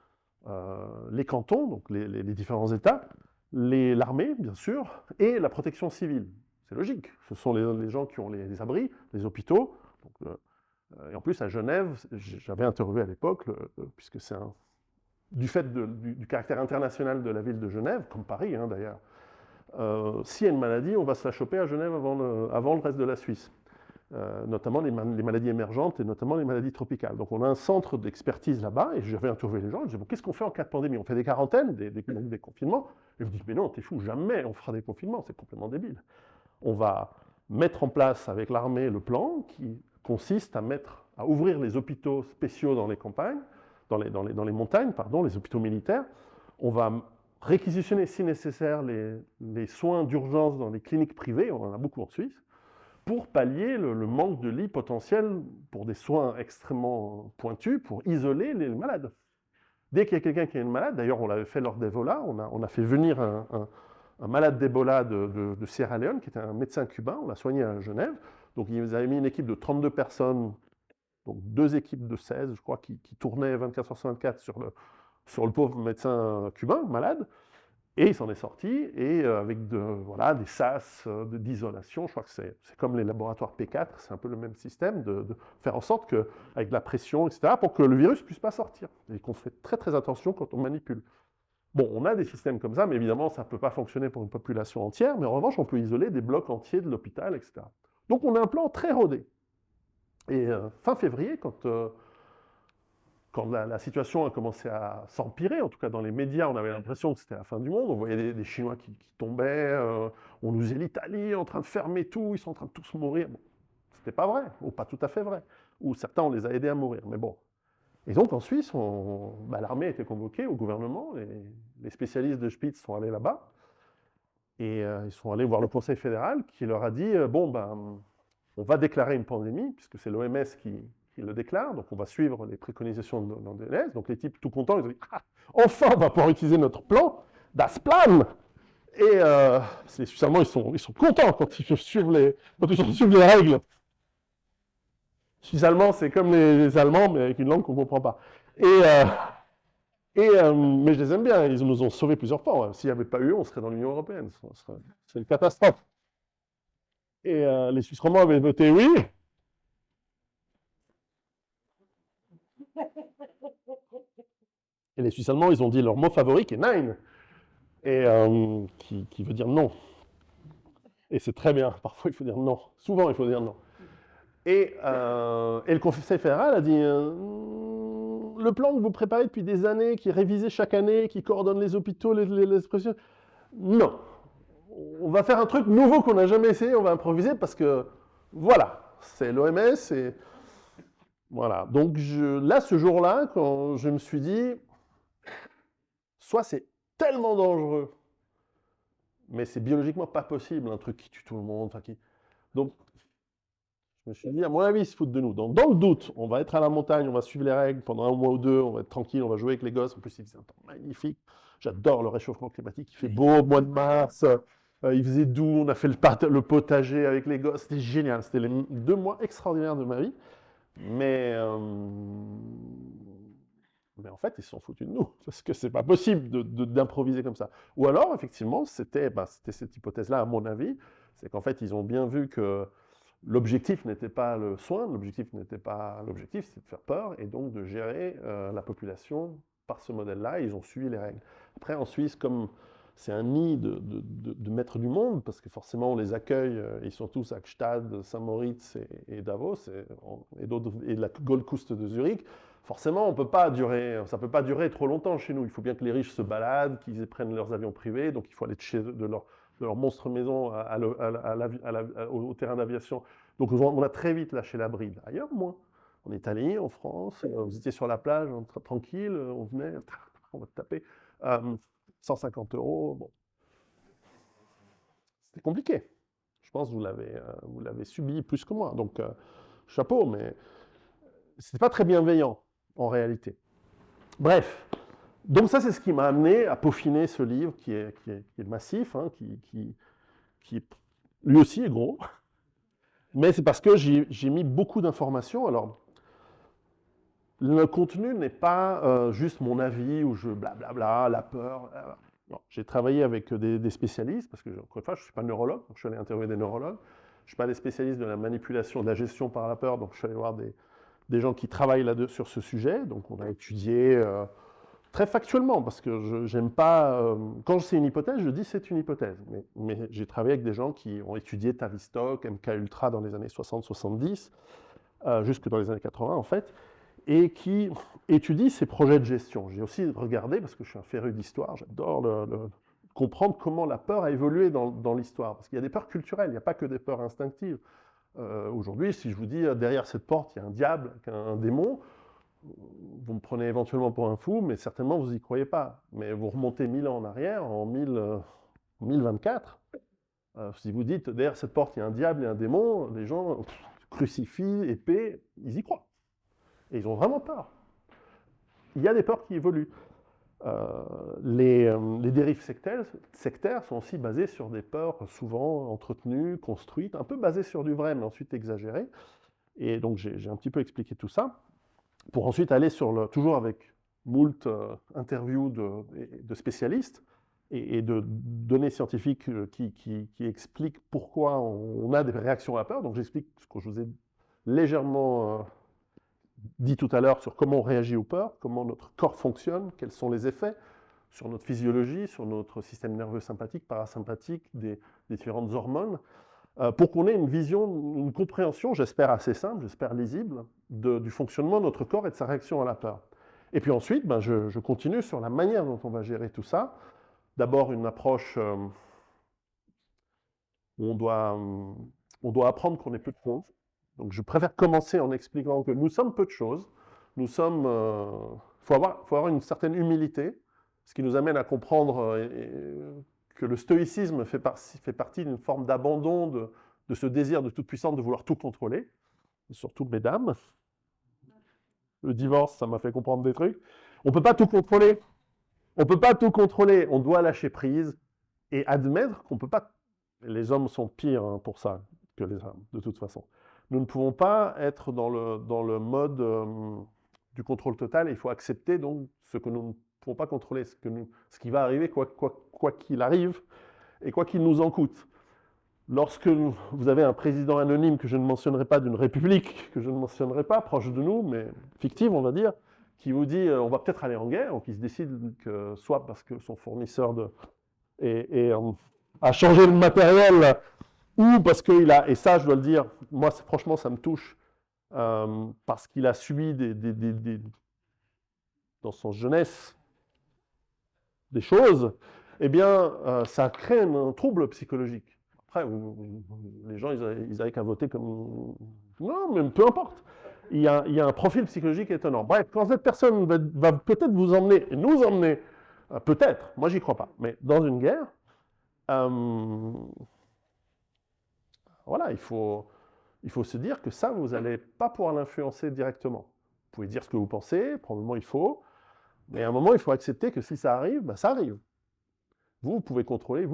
les cantons, donc les différents États, l'armée, bien sûr, et la protection civile. C'est logique. Ce sont les gens qui ont les abris, les hôpitaux. Donc, et en plus, à Genève, j'avais interviewé à l'époque, puisque c'est du fait du caractère international de la ville de Genève, comme Paris hein, d'ailleurs, s'il y a une maladie, on va se la choper à Genève avant le reste de la Suisse. Notamment les maladies émergentes et notamment les maladies tropicales. Donc on a un centre d'expertise là-bas, et j'avais interviewé les gens, je disais, bon, qu'est-ce qu'on fait en cas de pandémie? On fait des quarantaines, des confinements? Et je me dis, mais non, t'es fou, jamais on fera des confinements, c'est complètement débile. On va mettre en place avec l'armée le plan qui consiste à ouvrir les hôpitaux spéciaux dans les campagnes, dans les montagnes, pardon, les hôpitaux militaires. On va réquisitionner si nécessaire les soins d'urgence dans les cliniques privées, on en a beaucoup en Suisse, pour pallier le manque de lits potentiels pour des soins extrêmement pointus, pour isoler les malades. Dès qu'il y a quelqu'un qui est malade, d'ailleurs on l'avait fait lors d'Ebola, on a fait venir un malade d'Ebola de Sierra Leone, qui était un médecin cubain, on l'a soigné à Genève, donc ils avaient mis une équipe de 32 personnes, donc 2 équipes de 16, je crois, qui tournaient 24 h sur 24 sur le pauvre médecin cubain, malade, et il s'en est sorti, et avec des sas d'isolation, je crois que c'est comme les laboratoires P4, c'est un peu le même système, de faire en sorte qu'avec de la pression, etc., pour que le virus ne puisse pas sortir, et qu'on fait très très attention quand on manipule. Bon, on a des systèmes comme ça, mais évidemment, ça ne peut pas fonctionner pour une population entière, mais en revanche, on peut isoler des blocs entiers de l'hôpital, etc. Donc on a un plan très rodé. Et fin février, quand la situation a commencé à s'empirer, en tout cas dans les médias, on avait l'impression que c'était la fin du monde, on voyait des Chinois qui tombaient, on nous disait l'Italie est en train de fermer tout, ils sont en train de tous mourir. Bon, c'était pas vrai, ou pas tout à fait vrai. Ou certains, on les a aidés à mourir, mais bon. Et donc en Suisse, l'armée a été convoquée au gouvernement, les spécialistes de Spitz sont allés là-bas, et ils sont allés voir le Conseil fédéral qui leur a dit, bon, ben, on va déclarer une pandémie, puisque c'est l'OMS qui le déclare, donc on va suivre les préconisations de l'OMS. Donc les types tout contents, ils ont dit, ah, enfin on va pouvoir utiliser notre plan, das Plan. Et les Suisses allemands, ils sont contents quand ils suivent les règles. Les Suisses allemands, c'est comme les Allemands, mais avec une langue qu'on ne comprend pas. Mais je les aime bien, ils nous ont sauvés plusieurs fois. S'il n'y avait pas eu, on serait dans l'Union européenne. C'est une catastrophe. Et les Suisses romands avaient voté oui. Et les Suisses allemands, ils ont dit leur mot favori qui est Nein, et qui veut dire non. Et c'est très bien. Parfois, il faut dire non. Souvent, il faut dire non. Et le Conseil fédéral a dit le plan que vous préparez depuis des années, qui est révisé chaque année, qui coordonne les hôpitaux, les expressions, non. On va faire un truc nouveau qu'on n'a jamais essayé, on va improviser parce que, voilà, c'est l'OMS et... Voilà. Donc là, ce jour-là, quand je me suis dit, soit c'est tellement dangereux, mais c'est biologiquement pas possible, un truc qui tue tout le monde. Donc, je me suis dit, à mon avis, ils se foutent de nous. Donc, dans le doute, on va être à la montagne, on va suivre les règles pendant un mois ou deux, on va être tranquille, on va jouer avec les gosses. En plus, il faisait un temps magnifique. J'adore le réchauffement climatique. Il fait beau au mois de mars. Il faisait doux. On a fait le potager avec les gosses. C'était génial. C'était les 2 mois extraordinaires de ma vie. Mais en fait, ils se sont foutus de nous, parce que c'est pas possible d'improviser comme ça. Ou alors, effectivement, c'était cette hypothèse-là, à mon avis, c'est qu'en fait, ils ont bien vu que l'objectif n'était pas le soin, l'objectif, c'était de faire peur, et donc de gérer la population par ce modèle-là, ils ont suivi les règles. Après, en Suisse, comme c'est un nid de maîtres du monde, parce que forcément, on les accueille, ils sont tous à Gstaad, Saint-Moritz et Davos, et la Gold Coast de Zurich. Forcément, ça ne peut pas durer trop longtemps chez nous. Il faut bien que les riches se baladent, qu'ils prennent leurs avions privés, donc il faut aller de leur monstre maison au terrain d'aviation. Donc on a très vite lâché la bride. Ailleurs, moins. En Italie, en France, vous étiez sur la plage, tranquille, on venait, on va te taper. 150 €, bon. C'était compliqué. Je pense que vous l'avez subi plus que moi. Donc, chapeau, mais c'était pas très bienveillant, en réalité. Bref, donc ça, c'est ce qui m'a amené à peaufiner ce livre qui est massif, hein, qui lui aussi est gros. Mais c'est parce que j'ai mis beaucoup d'informations. Alors, le contenu n'est pas juste mon avis où je blablabla, la peur. Non, j'ai travaillé avec des spécialistes, parce que, encore une fois, je ne suis pas neurologue, donc je suis allé interviewer des neurologues. Je ne suis pas des spécialistes de la manipulation, de la gestion par la peur, donc je suis allé voir des gens qui travaillent là-dessus sur ce sujet. Donc on a étudié très factuellement, parce que j'aime pas... quand c'est une hypothèse, je dis c'est une hypothèse. Mais j'ai travaillé avec des gens qui ont étudié Tavistock, MKUltra dans les années 60-70, jusque dans les années 80 en fait, et qui étudient ces projets de gestion. J'ai aussi regardé, parce que je suis un féru d'histoire, j'adore comprendre comment la peur a évolué dans l'histoire. Parce qu'il y a des peurs culturelles, il n'y a pas que des peurs instinctives. Aujourd'hui, si je vous dis derrière cette porte, il y a un diable, un démon, vous me prenez éventuellement pour un fou, mais certainement vous n'y croyez pas. Mais vous remontez 1000 ans en arrière, en 1024, si vous dites derrière cette porte, il y a un diable et un démon, les gens crucifient, épée, ils y croient. Et ils ont vraiment peur. Il y a des peurs qui évoluent. Les dérives sectaires sont aussi basées sur des peurs souvent entretenues, construites, un peu basées sur du vrai, mais ensuite exagérées. Et donc j'ai un petit peu expliqué tout ça, pour ensuite aller toujours avec moult interviews de spécialistes et de données scientifiques qui expliquent pourquoi on a des réactions à la peur. Donc j'explique ce que je vous ai légèrement dit tout à l'heure sur comment on réagit aux peurs, comment notre corps fonctionne, quels sont les effets sur notre physiologie, sur notre système nerveux sympathique, parasympathique, des différentes hormones. pour qu'on ait une vision, une compréhension, j'espère assez simple, j'espère lisible, du fonctionnement de notre corps et de sa réaction à la peur. Et puis ensuite, ben, je continue sur la manière dont on va gérer tout ça. D'abord, une approche où on doit apprendre qu'on est peu de choses. Donc je préfère commencer en expliquant que nous sommes peu de choses. Nous sommes... faut avoir une certaine humilité, ce qui nous amène à comprendre que le stoïcisme fait partie d'une forme d'abandon de ce désir de toute puissance de vouloir tout contrôler, surtout mesdames. Le divorce, ça m'a fait comprendre des trucs. On ne peut pas tout contrôler. On ne peut pas tout contrôler. On doit lâcher prise et admettre qu'on ne peut pas... Les hommes sont pires pour ça que les femmes, de toute façon. Nous ne pouvons pas être dans le mode du contrôle total. Il faut accepter donc ce que nous ne pouvons pas contrôler, ce qui va arriver quoi qu'il arrive et quoi qu'il nous en coûte. Lorsque vous avez un président anonyme que je ne mentionnerai pas, d'une république que je ne mentionnerai pas, proche de nous, mais fictive on va dire, qui vous dit on va peut-être aller en guerre, ou qui se décide que soit parce que son fournisseur a changé le matériel, ou parce qu'il a, et ça je dois le dire, moi franchement ça me touche, parce qu'il a subi dans son jeunesse des choses, eh bien ça crée un trouble psychologique. Après, les gens, ils n'avaient qu'à voter comme... Non, mais peu importe. Il y a un profil psychologique étonnant. Bref, quand cette personne va peut-être vous emmener, et nous emmener, peut-être, moi j'y crois pas, mais dans une guerre, voilà, il faut se dire que ça, vous n'allez pas pouvoir l'influencer directement. Vous pouvez dire ce que vous pensez, probablement il faut, mais à un moment, il faut accepter que si ça arrive, ben, ça arrive. Vous pouvez contrôler,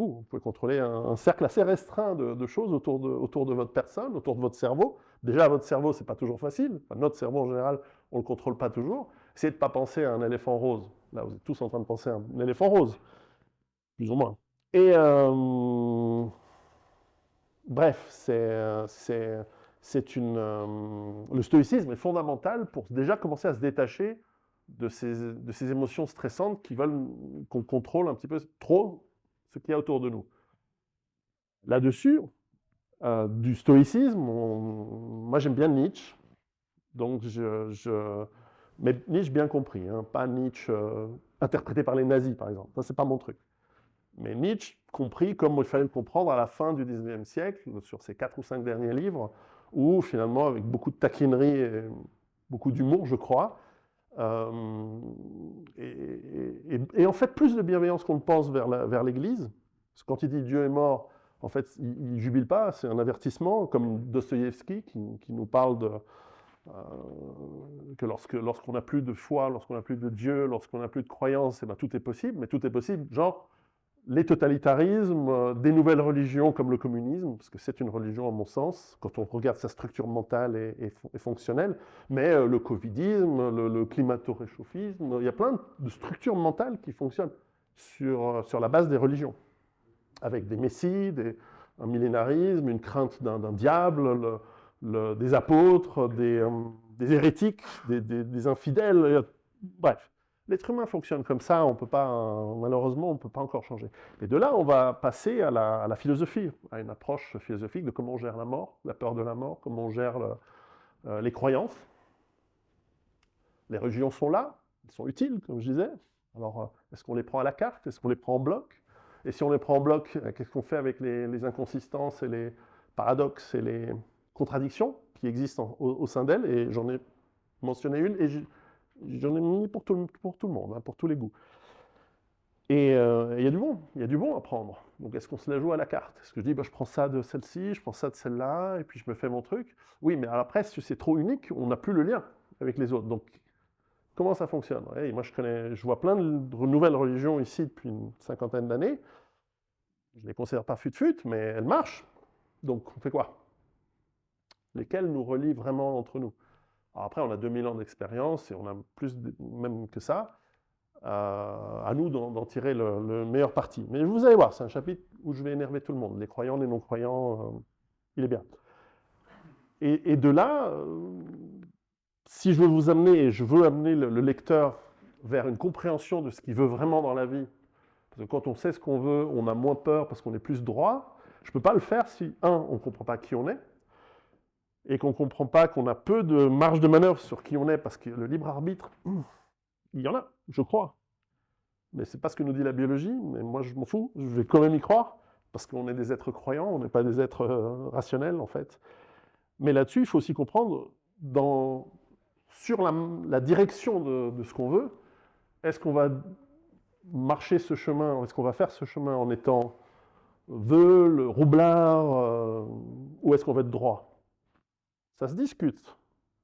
un cercle assez restreint de choses autour de votre personne, autour de votre cerveau. Déjà, votre cerveau, ce n'est pas toujours facile. Enfin, notre cerveau, en général, on ne le contrôle pas toujours. Essayez de ne pas penser à un éléphant rose. Là, vous êtes tous en train de penser à un éléphant rose, plus ou moins. Et bref, le stoïcisme est fondamental pour déjà commencer à se détacher de ces émotions stressantes qui veulent qu'on contrôle un petit peu trop ce qu'il y a autour de nous. Là-dessus, du stoïcisme, moi j'aime bien Nietzsche, donc mais Nietzsche bien compris, hein, pas Nietzsche interprété par les nazis par exemple, ça c'est pas mon truc. Mais Nietzsche compris comme il fallait le comprendre à la fin du XIXe siècle, sur ses 4 ou 5 derniers livres, où finalement avec beaucoup de taquinerie et beaucoup d'humour je crois, et en fait plus de bienveillance qu'on le pense vers l'Église, parce que quand il dit Dieu est mort, en fait il ne jubile pas, c'est un avertissement, comme Dostoïevski qui nous parle que lorsqu'on n'a plus de foi, lorsqu'on n'a plus de Dieu, lorsqu'on n'a plus de croyance, eh ben, tout est possible, mais tout est possible, genre les totalitarismes, des nouvelles religions comme le communisme, parce que c'est une religion à mon sens, quand on regarde sa structure mentale et fonctionnelle, mais le covidisme, le climato-réchauffisme, il y a plein de structures mentales qui fonctionnent sur la base des religions, avec des messies, un millénarisme, une crainte d'un diable, des apôtres, des hérétiques, des infidèles, bref. L'être humain fonctionne comme ça, malheureusement, on ne peut pas encore changer. Et de là, on va passer à la philosophie, à une approche philosophique de comment on gère la mort, la peur de la mort, comment on gère les croyances. Les religions sont là, elles sont utiles, comme je disais. Alors, est-ce qu'on les prend à la carte? Est-ce qu'on les prend en bloc? Et si on les prend en bloc, qu'est-ce qu'on fait avec les inconsistances et les paradoxes et les contradictions qui existent au sein d'elles? Et j'en ai mentionné une, et j'en ai mis pour tout le monde, hein, pour tous les goûts. Et il y a du bon à prendre. Donc est-ce qu'on se la joue à la carte? Est-ce que je dis, bah, je prends ça de celle-ci, je prends ça de celle-là, et puis je me fais mon truc? Oui, mais après, si c'est trop unique, on n'a plus le lien avec les autres. Donc, comment ça fonctionne? Et moi, je vois plein de nouvelles religions ici depuis une 50aine d'années. Je ne les considère pas fut-fut, mais elles marchent. Donc, on fait quoi? Lesquelles nous relient vraiment entre nous? Alors après, on a 2000 ans d'expérience et on a plus même que ça. À nous d'en tirer le meilleur parti. Mais vous allez voir, c'est un chapitre où je vais énerver tout le monde. Les croyants, les non-croyants, il est bien. Et de là, si je veux vous amener, et je veux amener le lecteur vers une compréhension de ce qu'il veut vraiment dans la vie, parce que quand on sait ce qu'on veut, on a moins peur parce qu'on est plus droit, Je ne peux pas le faire si, on ne comprend pas qui on est, et qu'on ne comprend pas qu'on a peu de marge de manœuvre sur qui on est, parce que le libre arbitre, il y en a, je crois. Mais ce n'est pas ce que nous dit la biologie, mais moi je m'en fous, je vais quand même y croire, parce qu'on est des êtres croyants, on n'est pas des êtres rationnels en fait. Mais là-dessus, il faut aussi comprendre, sur la direction de ce qu'on veut, est-ce qu'on va marcher ce chemin, est-ce qu'on va faire ce chemin en étant veule, roublard, ou est-ce qu'on veut être droit? Ça se discute.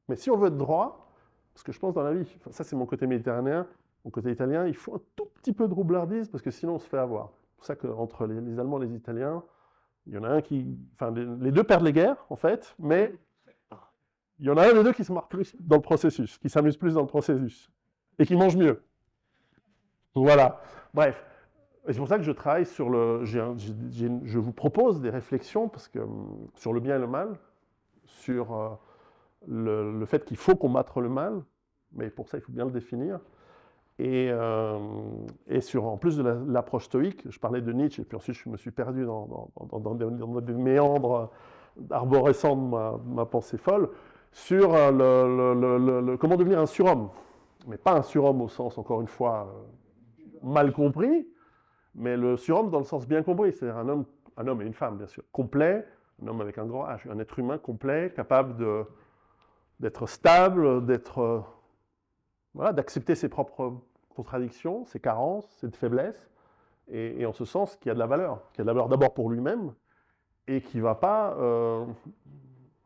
Mais si on veut être droit, parce que je pense dans la vie, ça c'est mon côté méditerranéen, mon côté italien, il faut un tout petit peu de roublardise, parce que sinon on se fait avoir. C'est pour ça qu'entre les Allemands et les Italiens, il y en a un qui... Enfin, les deux perdent les guerres, en fait, mais il y en a un des deux qui se marre plus dans le processus, qui s'amuse plus dans le processus, et qui mange mieux. Voilà. Bref. Et c'est pour ça que je travaille sur le... je vous propose des réflexions, parce que, sur le bien et le mal, sur le fait qu'il faut combattre le mal, mais pour ça, il faut bien le définir. Et sur, en plus de l'approche stoïque, je parlais de Nietzsche, et puis ensuite je me suis perdu dans des méandres arborescents de ma pensée folle, sur comment devenir un surhomme. Mais pas un surhomme au sens, encore une fois, mal compris, mais le surhomme dans le sens bien compris, c'est-à-dire un homme et une femme, bien sûr, complet, un homme avec un grand H, un être humain complet, capable d'être stable, voilà, d'accepter ses propres contradictions, ses carences, ses faiblesses, et en ce sens qui a de la valeur d'abord pour lui-même, et qui ne va pas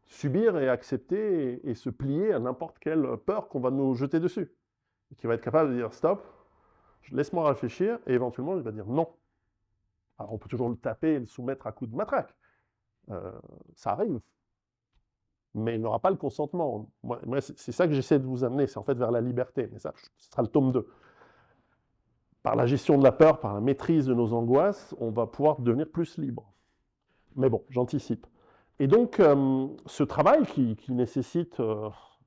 subir et accepter et se plier à n'importe quelle peur qu'on va nous jeter dessus. Et qui va être capable de dire stop, laisse-moi réfléchir, et éventuellement il va dire non. Alors on peut toujours le taper et le soumettre à coups de matraque. Ça arrive. Mais il n'aura pas le consentement. Moi c'est ça que j'essaie de vous amener, c'est en fait vers la liberté. Mais ça, ce sera le tome 2. Par la gestion de la peur, par la maîtrise de nos angoisses, on va pouvoir devenir plus libre. Mais bon, j'anticipe. Et donc, ce travail qui nécessite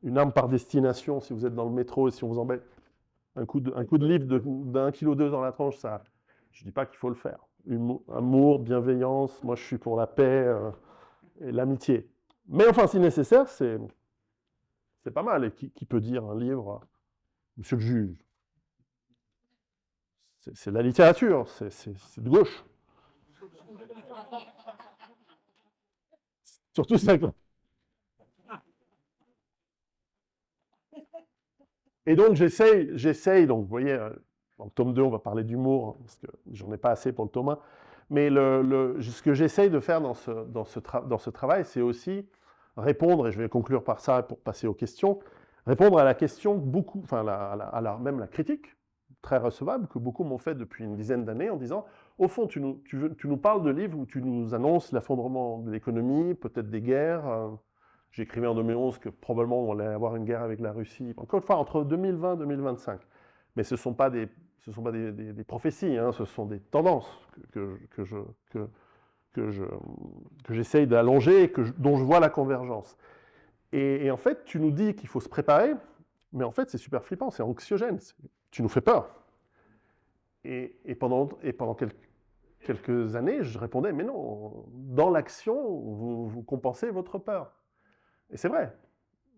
une arme par destination, si vous êtes dans le métro et si on vous embête, un coup de livre d'1,2 kg dans la tranche, ça, je ne dis pas qu'il faut le faire. Amour, bienveillance, moi je suis pour la paix et l'amitié. Mais enfin, si nécessaire, c'est pas mal. Et qui peut dire un livre, monsieur le juge? C'est de la littérature, c'est de gauche. Surtout ça. Et donc j'essaye, donc vous voyez, dans le tome 2, on va parler d'humour, parce que j'en ai pas assez pour le tome 1, mais ce que j'essaye de faire dans ce travail, c'est aussi répondre, et je vais conclure par ça pour passer aux questions, répondre à la question beaucoup, enfin même la critique, très recevable, que beaucoup m'ont fait depuis une dizaine d'années, en disant, au fond, tu nous parles de livres où tu nous annonces l'effondrement de l'économie, peut-être des guerres. J'écrivais en 2011 que probablement on allait avoir une guerre avec la Russie, encore une fois, entre 2020 et 2025. Mais ce ne sont pas des prophéties, hein, ce sont des tendances que j'essaye d'allonger et dont je vois la convergence. Et en fait, tu nous dis qu'il faut se préparer, mais en fait, c'est super flippant, c'est anxiogène, tu nous fais peur. Et pendant quelques années, je répondais, mais non, dans l'action, vous compensez votre peur. Et c'est vrai.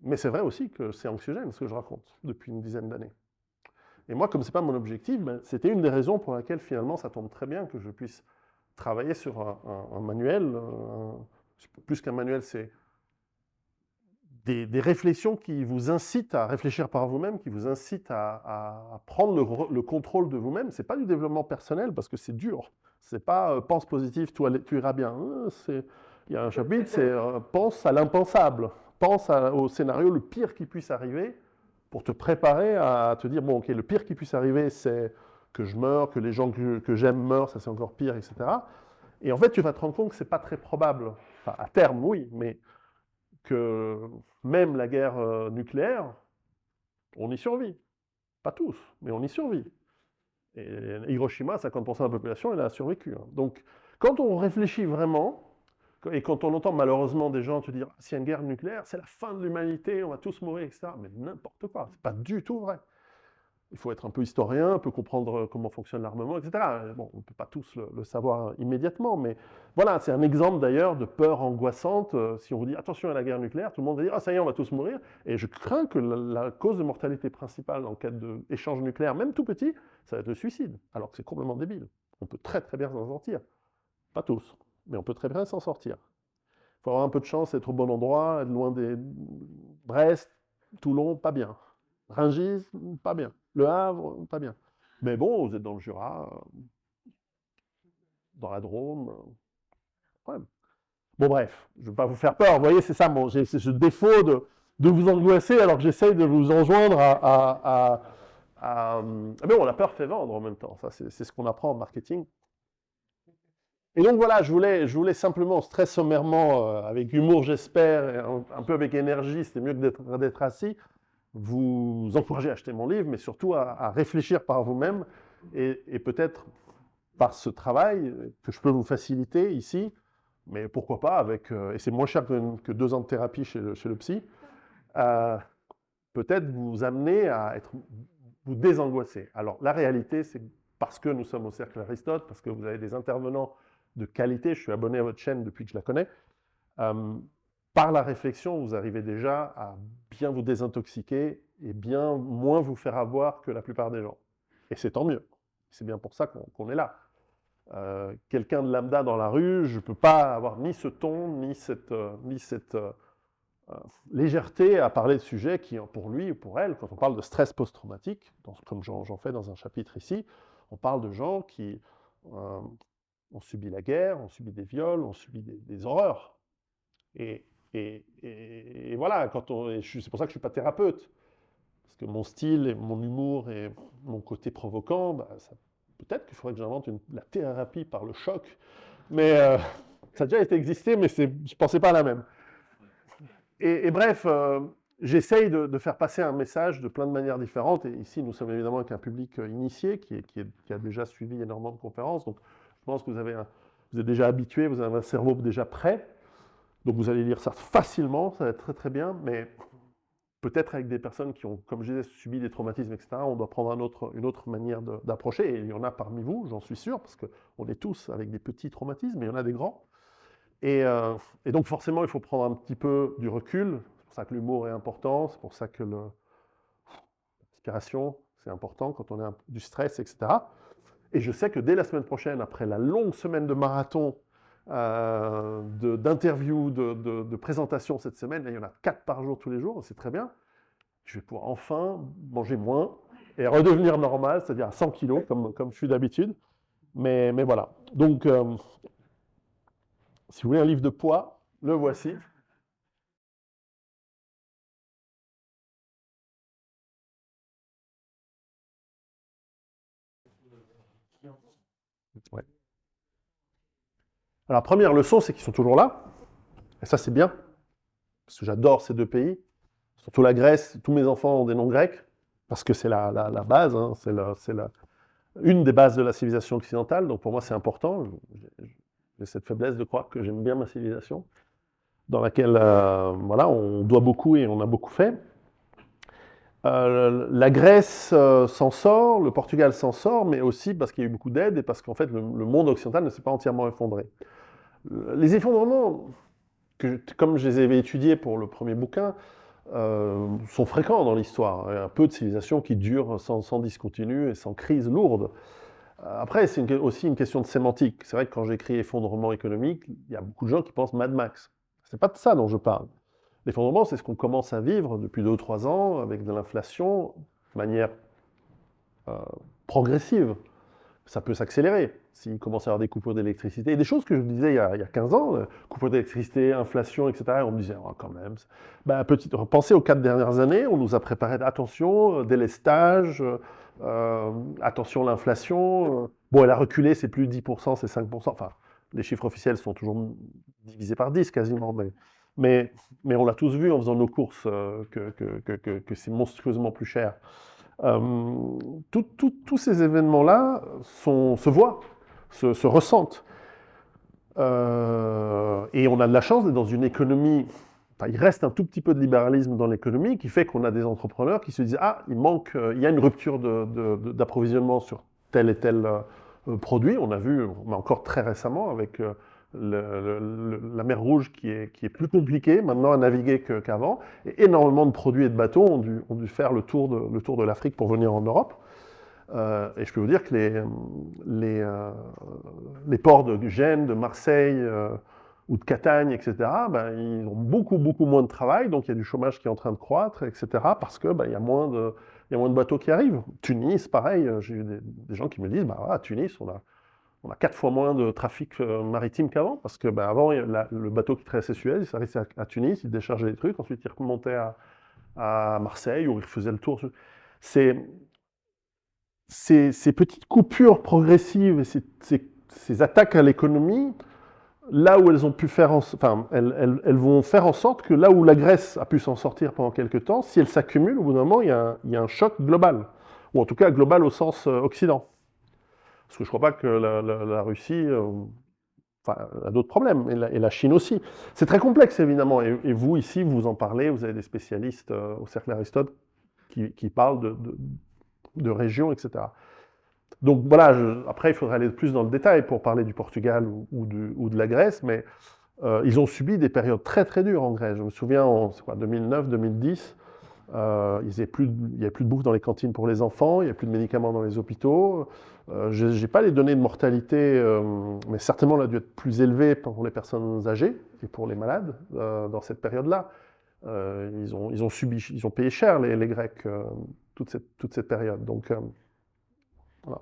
Mais c'est vrai aussi que c'est anxiogène ce que je raconte depuis une dizaine d'années. Et moi, comme ce n'est pas mon objectif, c'était une des raisons pour laquelle finalement ça tombe très bien que je puisse travailler sur un manuel. Plus qu'un manuel, c'est des réflexions qui vous incitent à réfléchir par vous-même, qui vous incitent à prendre le contrôle de vous-même. Ce n'est pas du développement personnel parce que c'est dur. Ce n'est pas pense positif, tu iras bien. Il y a un chapitre, c'est pense à l'impensable. Pense au scénario le pire qui puisse arriver pour te préparer à te dire, bon, ok, le pire qui puisse arriver, c'est que je meurs, que les gens que j'aime meurent, ça c'est encore pire, etc. Et en fait, tu vas te rendre compte que ce n'est pas très probable. Enfin, à terme, oui, mais que même la guerre nucléaire, on y survit. Pas tous, mais on y survit. Et Hiroshima, 50% de la population, elle a survécu. Hein. Donc, quand on réfléchit vraiment, et quand on entend malheureusement des gens te dire s'il y a une guerre nucléaire, c'est la fin de l'humanité, on va tous mourir, etc. Mais n'importe quoi, c'est pas du tout vrai. il faut être un peu historien, un peu comprendre comment fonctionne l'armement, etc. Bon, on ne peut pas tous le savoir immédiatement, mais voilà, c'est un exemple d'ailleurs de peur angoissante. Si on vous dit attention à la guerre nucléaire, tout le monde va dire ah ça y est, on va tous mourir. Et je crains que la cause de mortalité principale en cas d'échange nucléaire, même tout petit, ça va être le suicide, alors que c'est complètement débile. On peut très très bien s'en sortir. Pas tous, mais on peut très bien s'en sortir. Il faut avoir un peu de chance, être au bon endroit, être loin des... Brest, Toulon, pas bien. Rungis, pas bien. Le Havre, pas bien. Mais bon, vous êtes dans le Jura, dans la Drôme. Ouais. Bon, bref, je ne vais pas vous faire peur. Vous voyez, c'est ça, j'ai ce défaut de vous angoisser alors que j'essaye de vous enjoindre Mais bon, la peur fait vendre en même temps. Ça, c'est ce qu'on apprend en marketing. Et donc voilà, je voulais simplement, très sommairement, avec humour j'espère, et un peu avec énergie, c'était mieux que d'être assis, vous encourager à acheter mon livre, mais surtout à réfléchir par vous-même et peut-être par ce travail que je peux vous faciliter ici, mais pourquoi pas avec, et c'est moins cher que 2 ans de thérapie chez le psy, peut-être vous amener à vous désangoisser. Alors la réalité, c'est parce que nous sommes au Cercle Aristote, parce que vous avez des intervenants de qualité, je suis abonné à votre chaîne depuis que je la connais, par la réflexion, vous arrivez déjà à bien vous désintoxiquer et bien moins vous faire avoir que la plupart des gens. Et c'est tant mieux. C'est bien pour ça qu'on est là. Quelqu'un de lambda dans la rue, je ne peux pas avoir ni ce ton, ni cette légèreté à parler de sujets qui, pour lui ou pour elle, quand on parle de stress post-traumatique, comme j'en fais dans un chapitre ici, on parle de gens qui ont subi la guerre, ont subi des viols, ont subi des horreurs. Et voilà, c'est pour ça que je ne suis pas thérapeute. Parce que mon style, et mon humour et mon côté provoquant, peut-être qu'il faudrait que j'invente la thérapie par le choc. Mais ça a déjà été existé, mais je ne pensais pas à la même. Et bref, j'essaye de faire passer un message de plein de manières différentes. Et ici, nous sommes évidemment avec un public initié qui a déjà suivi énormément de conférences. Donc, je pense que vous êtes déjà habitué, vous avez un cerveau déjà prêt. Donc, vous allez lire ça facilement, ça va être très très bien. Mais peut-être avec des personnes qui ont, comme je disais, subi des traumatismes, etc., on doit prendre une autre manière d'approcher. Et il y en a parmi vous, j'en suis sûr, parce qu'on est tous avec des petits traumatismes, mais il y en a des grands. Et donc forcément, il faut prendre un petit peu du recul. C'est pour ça que l'humour est important, c'est pour ça que l'inspiration, c'est important quand on a du stress, etc. Et je sais que dès la semaine prochaine, après la longue semaine de marathon, d'interviews, de présentations cette semaine, là, il y en a 4 par jour tous les jours, c'est très bien. Je vais pouvoir enfin manger moins et redevenir normal, c'est-à-dire à 100 kilos, comme je suis d'habitude. Mais voilà. Donc, si vous voulez un livre de poids, le voici. Ouais. Alors, la première leçon, c'est qu'ils sont toujours là. Et ça, c'est bien. Parce que j'adore ces 2 pays. Surtout la Grèce. Tous mes enfants ont des noms grecs. Parce que c'est la base. Hein, c'est une des bases de la civilisation occidentale. Donc, pour moi, c'est important. J'ai cette faiblesse de croire que j'aime bien ma civilisation, dans laquelle voilà, on doit beaucoup et on a beaucoup fait. La Grèce s'en sort, le Portugal s'en sort, mais aussi parce qu'il y a eu beaucoup d'aide et parce qu'en fait le monde occidental ne s'est pas entièrement effondré. Les effondrements, comme je les avais étudiés pour le premier bouquin, sont fréquents dans l'histoire. Il y a un peu de civilisations qui durent sans discontinu et sans crise lourde. Après, c'est aussi une question de sémantique. C'est vrai que quand j'écris effondrement économique, il y a beaucoup de gens qui pensent Mad Max. C'est pas de ça dont je parle. L'effondrement, c'est ce qu'on commence à vivre depuis 2 ou 3 ans avec de l'inflation de manière progressive. Ça peut s'accélérer s'il commence à y avoir des coupures d'électricité. Et des choses que je disais il y a 15 ans, coupures d'électricité, inflation, etc. Et on me disait, oh, quand même. Pensez aux 4 dernières années, on nous a préparé, attention, délestage, attention l'inflation. Bon, elle a reculé, c'est plus 10%, c'est 5%. Enfin, les chiffres officiels sont toujours divisés par 10 quasiment. Mais on l'a tous vu en faisant nos courses, que c'est monstrueusement plus cher. Tous ces événements-là se voient, se ressentent. Et on a de la chance d'être dans une économie il reste un tout petit peu de libéralisme dans l'économie qui fait qu'on a des entrepreneurs qui se disent ah, il y a une rupture d'approvisionnement sur tel et tel produit. On a vu, mais encore très récemment, avec la mer Rouge qui est plus compliquée maintenant à naviguer qu'avant, et énormément de produits et de bateaux ont dû faire le tour de l'Afrique pour venir en Europe. Et je peux vous dire que les ports de Gênes, de Marseille ou de Catagne, etc., ben, ils ont beaucoup, beaucoup moins de travail, donc il y a du chômage qui est en train de croître, etc., parce que ben, il y a moins de bateaux qui arrivent. Tunis, pareil, j'ai eu des gens qui me disent, bah, à Tunis, on a 4 fois moins de trafic maritime qu'avant, parce que ben, avant, le bateau qui traversait Suez, il s'arrêtait à Tunis, il déchargeait des trucs, ensuite il remontait à Marseille, où il faisait le tour. Ces petites coupures progressives et ces attaques à l'économie, là où elles ont pu faire, elles vont faire en sorte que là où la Grèce a pu s'en sortir pendant quelques temps, si elles s'accumulent, au bout d'un moment, il y a un choc global, ou en tout cas global au sens Occident. Parce que je ne crois pas que la Russie a d'autres problèmes, et la Chine aussi. C'est très complexe, évidemment, et vous, ici, vous en parlez, vous avez des spécialistes au Cercle Aristote qui parlent de régions, etc. Donc voilà, après il faudrait aller plus dans le détail pour parler du Portugal ou de la Grèce, mais ils ont subi des périodes très très dures en Grèce. Je me souviens en 2009, 2010, il n'y avait plus de bouffe dans les cantines pour les enfants, il n'y avait plus de médicaments dans les hôpitaux. Je n'ai pas les données de mortalité, mais certainement elle a dû être plus élevée pour les personnes âgées et pour les malades dans cette période-là. Ils ont payé cher les Grecs toute cette période. Donc voilà.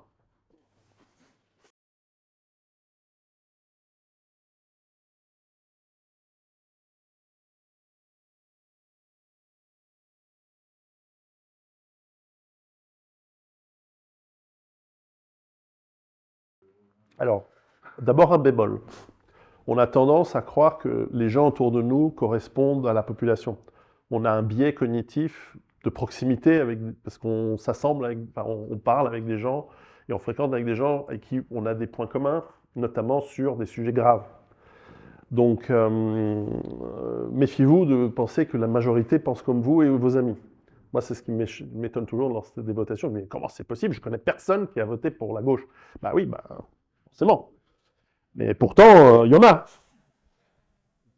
Alors, d'abord un bémol. On a tendance à croire que les gens autour de nous correspondent à la population. On a un biais cognitif de proximité parce qu'on s'assemble, on parle avec des gens et on fréquente avec des gens avec qui on a des points communs, notamment sur des sujets graves. Donc, méfiez-vous de penser que la majorité pense comme vous et vos amis. Moi, c'est ce qui m'étonne toujours dans des votations. Mais comment c'est possible? Je connais personne qui a voté pour la gauche. Bah oui, forcément. Mais pourtant, il y en a.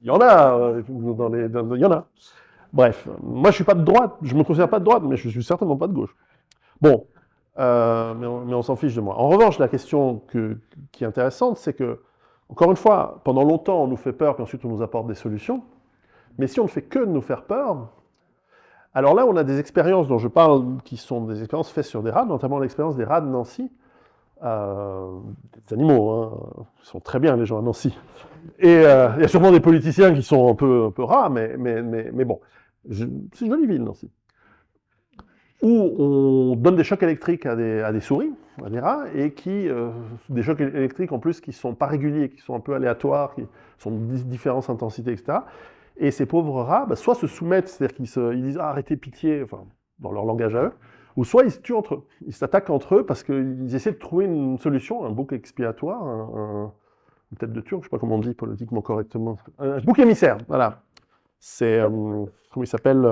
Il y en a. Il y en a. Bref, moi, je ne suis pas de droite. Je ne me considère pas de droite, mais je ne suis certainement pas de gauche. Bon, mais on s'en fiche de moi. En revanche, la question qui est intéressante, c'est que, encore une fois, pendant longtemps, on nous fait peur, puis ensuite on nous apporte des solutions. Mais si on ne fait que de nous faire peur, alors là, on a des expériences dont je parle qui sont des expériences faites sur des rats, notamment l'expérience des rats de Nancy. Des animaux, hein. Ils sont très bien les gens à Nancy. Et il y a sûrement des politiciens qui sont un peu rats, mais bon, c'est une jolie ville, Nancy. Où on donne des chocs électriques à des souris, à des rats, et des chocs électriques en plus qui ne sont pas réguliers, qui sont un peu aléatoires, qui sont de différentes intensités, etc. Et ces pauvres rats, soit se soumettent, c'est-à-dire qu'ils disent ah, arrêtez, pitié, enfin, dans leur langage à eux, ou soit ils se tuent entre eux. Ils s'attaquent entre eux parce qu'ils essaient de trouver une solution, un bouc expiatoire, une tête de turc, je ne sais pas comment on dit politiquement correctement. Un bouc émissaire, voilà. C'est, comment il s'appelle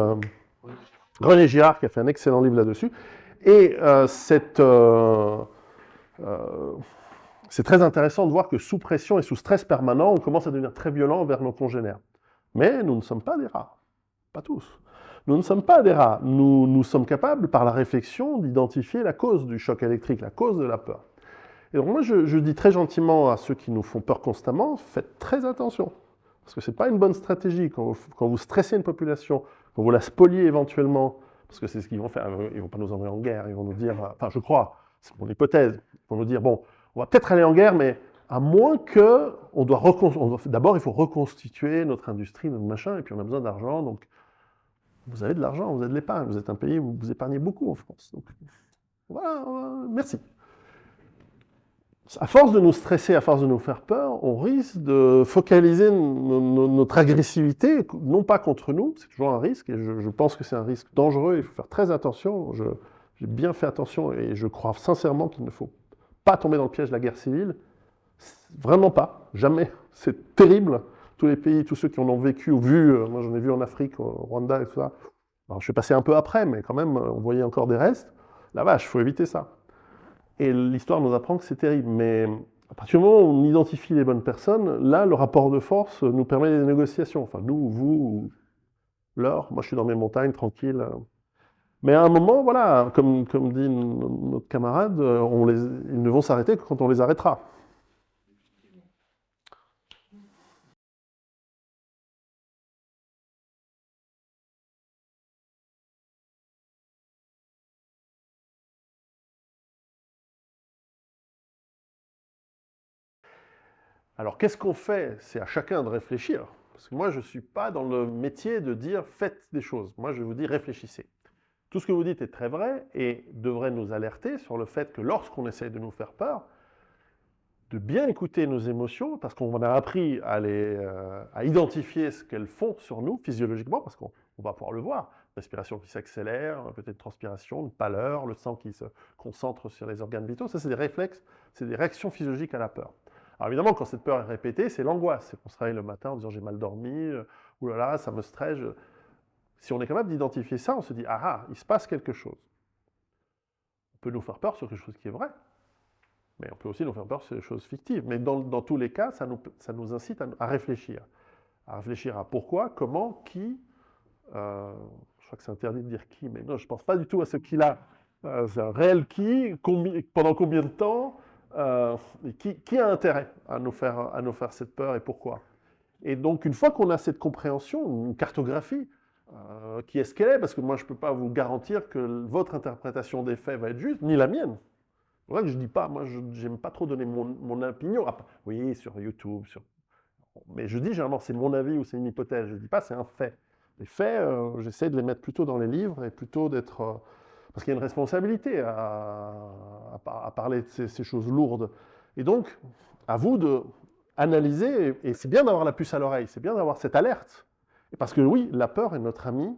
René Girard qui a fait un excellent livre là-dessus. Et c'est très intéressant de voir que sous pression et sous stress permanent, on commence à devenir très violent envers nos congénères. Mais nous ne sommes pas des rats. Pas tous. Nous ne sommes pas des rats. Nous sommes capables, par la réflexion, d'identifier la cause du choc électrique, la cause de la peur. Et donc moi, je dis très gentiment à ceux qui nous font peur constamment, faites très attention. Parce que ce n'est pas une bonne stratégie. Quand vous stressez une population, quand vous la spoliez éventuellement, parce que c'est ce qu'ils vont faire, ils ne vont pas nous envoyer en guerre, ils vont nous dire, enfin je crois, c'est mon hypothèse, ils vont nous dire, bon, on va peut-être aller en guerre, mais à moins que, d'abord il faut reconstituer notre industrie, notre machin, et puis on a besoin d'argent, donc vous avez de l'argent, vous avez de l'épargne, vous êtes un pays où vous épargnez beaucoup en France. Donc voilà, merci. À force de nous stresser, à force de nous faire peur, on risque de focaliser notre agressivité, non pas contre nous, c'est toujours un risque, et je pense que c'est un risque dangereux, il faut faire très attention, j'ai bien fait attention, et je crois sincèrement qu'il ne faut pas tomber dans le piège de la guerre civile, vraiment pas, jamais, c'est terrible, tous les pays, tous ceux qui en ont vécu ou vu, moi j'en ai vu en Afrique, au Rwanda et tout ça. Alors, je suis passé un peu après, mais quand même, on voyait encore des restes. La vache, il faut éviter ça. Et l'histoire nous apprend que c'est terrible. Mais à partir du moment où on identifie les bonnes personnes, là, le rapport de force nous permet des négociations. Enfin, nous, vous, leur, moi je suis dans mes montagnes, tranquille. Mais à un moment, voilà, comme dit notre camarade, ils ne vont s'arrêter que quand on les arrêtera. Alors, qu'est-ce qu'on fait? C'est à chacun de réfléchir. Parce que moi, je ne suis pas dans le métier de dire faites des choses. Moi, je vous dis réfléchissez. Tout ce que vous dites est très vrai et devrait nous alerter sur le fait que lorsqu'on essaye de nous faire peur, de bien écouter nos émotions, parce qu'on a appris à identifier ce qu'elles font sur nous physiologiquement, parce qu'on va pouvoir le voir. Respiration qui s'accélère, peut-être transpiration, une pâleur, le sang qui se concentre sur les organes vitaux. Ça, c'est des réflexes, c'est des réactions physiologiques à la peur. Alors évidemment, quand cette peur est répétée, c'est l'angoisse. C'est qu'on se réveille le matin en disant j'ai mal dormi, oulala, ça me stresse. Si on est capable d'identifier ça, on se dit ah ah, il se passe quelque chose. On peut nous faire peur sur quelque chose qui est vrai, mais on peut aussi nous faire peur sur des choses fictives. Mais dans tous les cas, ça nous incite à réfléchir. À réfléchir à pourquoi, comment, qui. Je crois que c'est interdit de dire qui, mais non, je ne pense pas du tout à ce qui-là. C'est un réel qui, pendant combien de temps, et qui a intérêt à nous faire cette peur et pourquoi. Et donc, une fois qu'on a cette compréhension, une cartographie, qui est-ce qu'elle est, parce que moi, je ne peux pas vous garantir que votre interprétation des faits va être juste, ni la mienne. C'est vrai que je ne dis pas, moi, je n'aime pas trop donner mon opinion. Ah, oui, sur YouTube, mais je dis généralement c'est mon avis ou c'est une hypothèse. Je ne dis pas c'est un fait. Les faits, j'essaie de les mettre plutôt dans les livres et plutôt d'être. Parce qu'il y a une responsabilité à parler de ces choses lourdes. Et donc, à vous de analyser, et c'est bien d'avoir la puce à l'oreille, c'est bien d'avoir cette alerte. Et parce que oui, la peur est notre amie,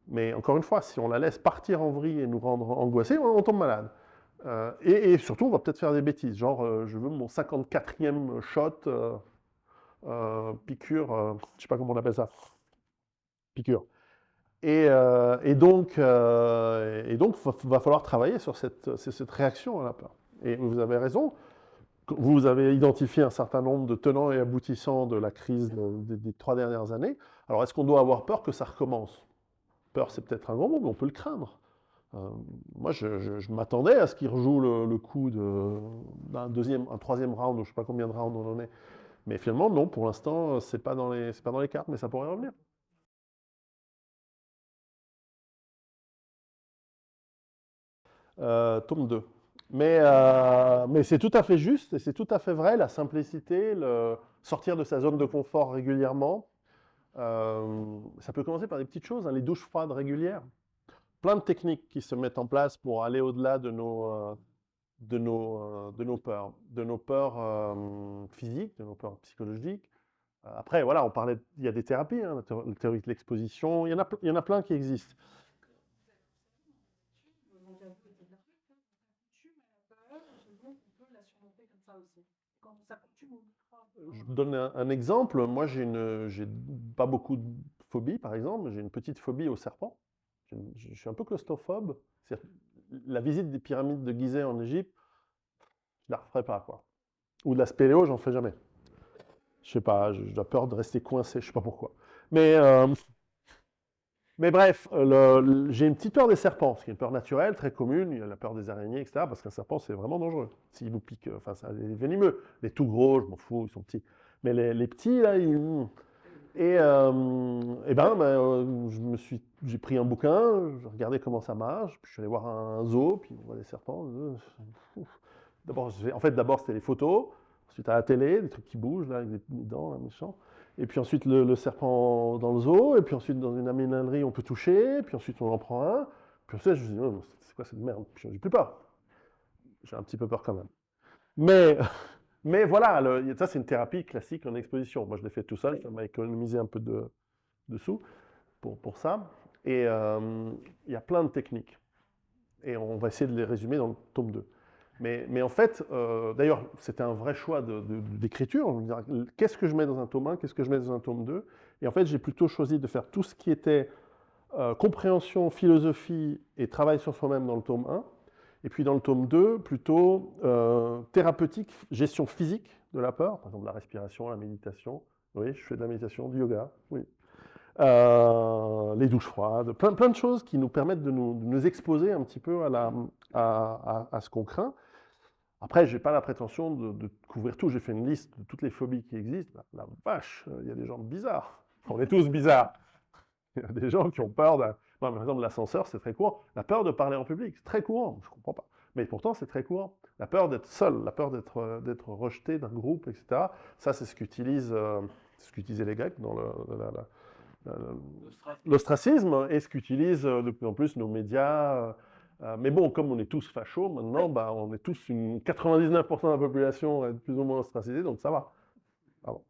mais encore une fois, si on la laisse partir en vrille et nous rendre angoissés, on tombe malade. Et surtout, on va peut-être faire des bêtises, genre je veux mon 54e shot, piqûre, je sais pas comment on appelle ça, piqûre. Et donc, va falloir travailler sur cette réaction à la peur. Et vous avez raison, vous avez identifié un certain nombre de tenants et aboutissants de la crise des 3 dernières années. Alors, est-ce qu'on doit avoir peur que ça recommence? Peur, c'est peut-être un grand mot, mais on peut le craindre. Euh, Moi, je m'attendais à ce qu'il rejoue le coup un troisième round, ou je ne sais pas combien de rounds on en est. Mais finalement, non, pour l'instant, c'est pas dans les cartes, mais ça pourrait revenir. Tome 2. Mais c'est tout à fait juste et c'est tout à fait vrai, la simplicité, sortir de sa zone de confort régulièrement. Ça peut commencer par des petites choses, hein, les douches froides régulières. Plein de techniques qui se mettent en place pour aller au-delà de nos peurs physiques, de nos peurs psychologiques. Après, voilà, il y a des thérapies, hein, la théorie de l'exposition, il y en a plein qui existent. Je vous donne un exemple. Moi, j'ai pas beaucoup de phobies, par exemple. J'ai une petite phobie aux serpents. Je suis un peu claustrophobe. La visite des pyramides de Gizeh en Égypte, je la referai pas, quoi. Ou de la spéléo, j'en fais jamais. Je sais pas, j'ai peur de rester coincé, je sais pas pourquoi. Mais, euh, mais bref, j'ai une petite peur des serpents, ce qui est une peur naturelle, très commune. Il y a la peur des araignées, etc. Parce qu'un serpent, c'est vraiment dangereux. S'il vous pique, enfin, c'est venimeux. Les tout gros, je m'en fous, ils sont petits. Mais les petits, là, j'ai pris un bouquin, je regardais comment ça marche, puis je suis allé voir un zoo, puis on voit des serpents. D'abord, c'était les photos, ensuite à la télé, des trucs qui bougent, là, avec des dents, là, méchants. Et puis ensuite, le serpent dans le zoo, et puis ensuite, dans une animalerie, on peut toucher, puis ensuite, on en prend un. Puis ensuite, je me dis, oh, c'est quoi cette merde? Puis j'ai plus peur. J'ai un petit peu peur quand même. Mais, mais voilà, ça, c'est une thérapie classique en exposition. Moi, je l'ai fait tout seul, ça m'a économisé un peu de sous pour ça. Et il y a plein de techniques. Et on va essayer de les résumer dans le tome 2. Mais en fait, d'ailleurs, c'était un vrai choix d'écriture. Qu'est-ce que je mets dans un tome 1, qu'est-ce que je mets dans un tome 2? Et en fait, j'ai plutôt choisi de faire tout ce qui était compréhension, philosophie et travail sur soi-même dans le tome 1. Et puis dans le tome 2, plutôt thérapeutique, gestion physique de la peur, par exemple la respiration, la méditation. Oui, je fais de la méditation, du yoga, oui. Les douches froides, plein de choses qui nous permettent de nous exposer un petit peu à ce qu'on craint. Après, je n'ai pas la prétention de couvrir tout. J'ai fait une liste de toutes les phobies qui existent. La vache, il y a des gens bizarres. On est tous bizarres. Il y a des gens qui ont peur d'un... Non, par exemple, l'ascenseur, c'est très courant. La peur de parler en public, c'est très courant. Je ne comprends pas. Mais pourtant, c'est très courant. La peur d'être seul, la peur d'être rejeté d'un groupe, etc. Ça, c'est ce qu'utilisaient les Grecs dans l'ostracisme et ce qu'utilisent de plus en plus nos médias. Mais bon, comme on est tous fachos maintenant, bah, on est tous 99% de la population est plus ou moins ostracisée, donc ça va. Pardon.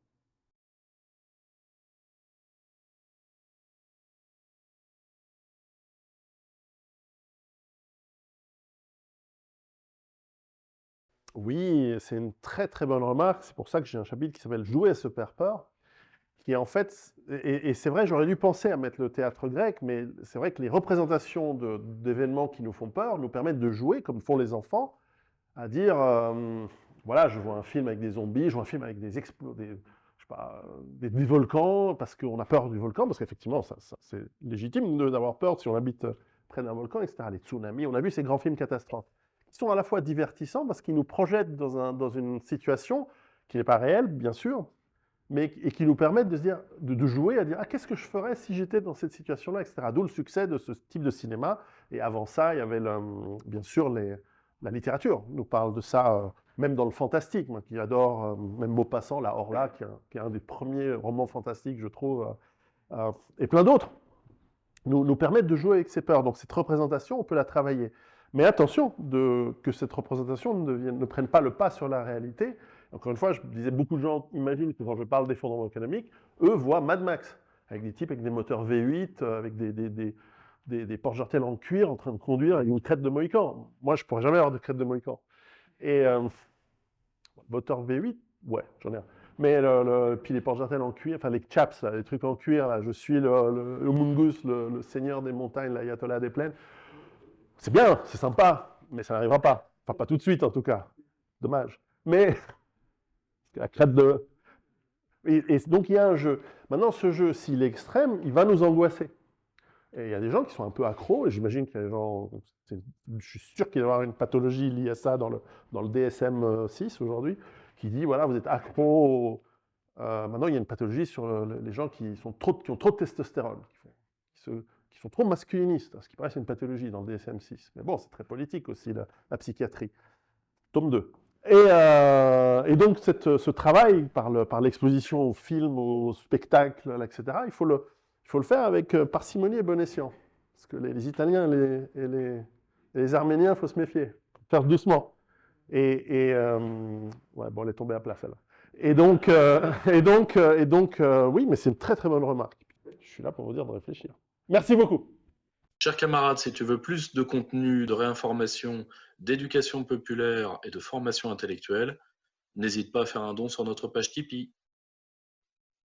Oui, c'est une très très bonne remarque. C'est pour ça que j'ai un chapitre qui s'appelle Jouer à se faire peur, qui est en fait, et c'est vrai, j'aurais dû penser à mettre le théâtre grec, mais c'est vrai que les représentations d'événements qui nous font peur nous permettent de jouer, comme font les enfants, à dire, voilà, je vois un film avec des zombies, je vois un film avec des je sais pas, des volcans, parce qu'on a peur du volcan, parce qu'effectivement, c'est légitime d'avoir peur si on habite près d'un volcan, etc. Les tsunamis, on a vu ces grands films catastrophes, qui sont à la fois divertissants, parce qu'ils nous projettent dans une situation qui n'est pas réelle, bien sûr, mais et qui nous permettent de, se dire, de jouer, à dire, ah, qu'est-ce que je ferais si j'étais dans cette situation-là, etc. D'où le succès de ce type de cinéma. Et avant ça, il y avait bien sûr la littérature nous parle de ça, même dans le fantastique, moi qui adore, même Maupassant, La Horla, qui est un des premiers romans fantastiques, je trouve, et plein d'autres, nous permettent de jouer avec ces peurs. Donc cette représentation, on peut la travailler. Mais attention que cette représentation ne prenne pas le pas sur la réalité. Encore une fois, je disais, beaucoup de gens imaginent que quand je parle d'effondrement économique, eux voient Mad Max, avec des types avec des moteurs V8, avec des porte-jartelles en cuir en train de conduire avec une crête de Mohican. Moi, je ne pourrais jamais avoir de crête de Mohican. Et moteur V8, ouais, j'en ai un. Mais puis les porte-jartelles en cuir, enfin les chaps, là, les trucs en cuir, là, je suis le Mungus, le seigneur des montagnes, l'ayatollah des plaines. C'est bien, c'est sympa, mais ça n'arrivera pas. Enfin, pas tout de suite en tout cas. Dommage. Mais la crête de... Et donc il y a un jeu. Maintenant, ce jeu, s'il est extrême, il va nous angoisser. Et il y a des gens qui sont un peu accros, et j'imagine qu'il y a des gens... Je suis sûr qu'il va y avoir une pathologie liée à ça dans le DSM-6 aujourd'hui, qui dit, voilà, vous êtes accro... maintenant, il y a une pathologie sur les gens qui ont trop de testostérone, qui sont trop masculinistes, ce qui paraît c'est une pathologie dans le DSM-6. Mais bon, c'est très politique aussi, la psychiatrie. Tome 2. Et donc, ce travail, par l'exposition au film, au spectacle, etc., il faut le faire avec parcimonie et bon escient. Parce que les Italiens et les Arméniens, il faut se méfier. Faire doucement. Ouais, bon, elle est tombée à plat, celle-là. Oui, mais c'est une très très bonne remarque. Je suis là pour vous dire de réfléchir. Merci beaucoup. Chers camarades, si tu veux plus de contenu, de réinformation, d'éducation populaire et de formation intellectuelle, n'hésite pas à faire un don sur notre page Tipeee.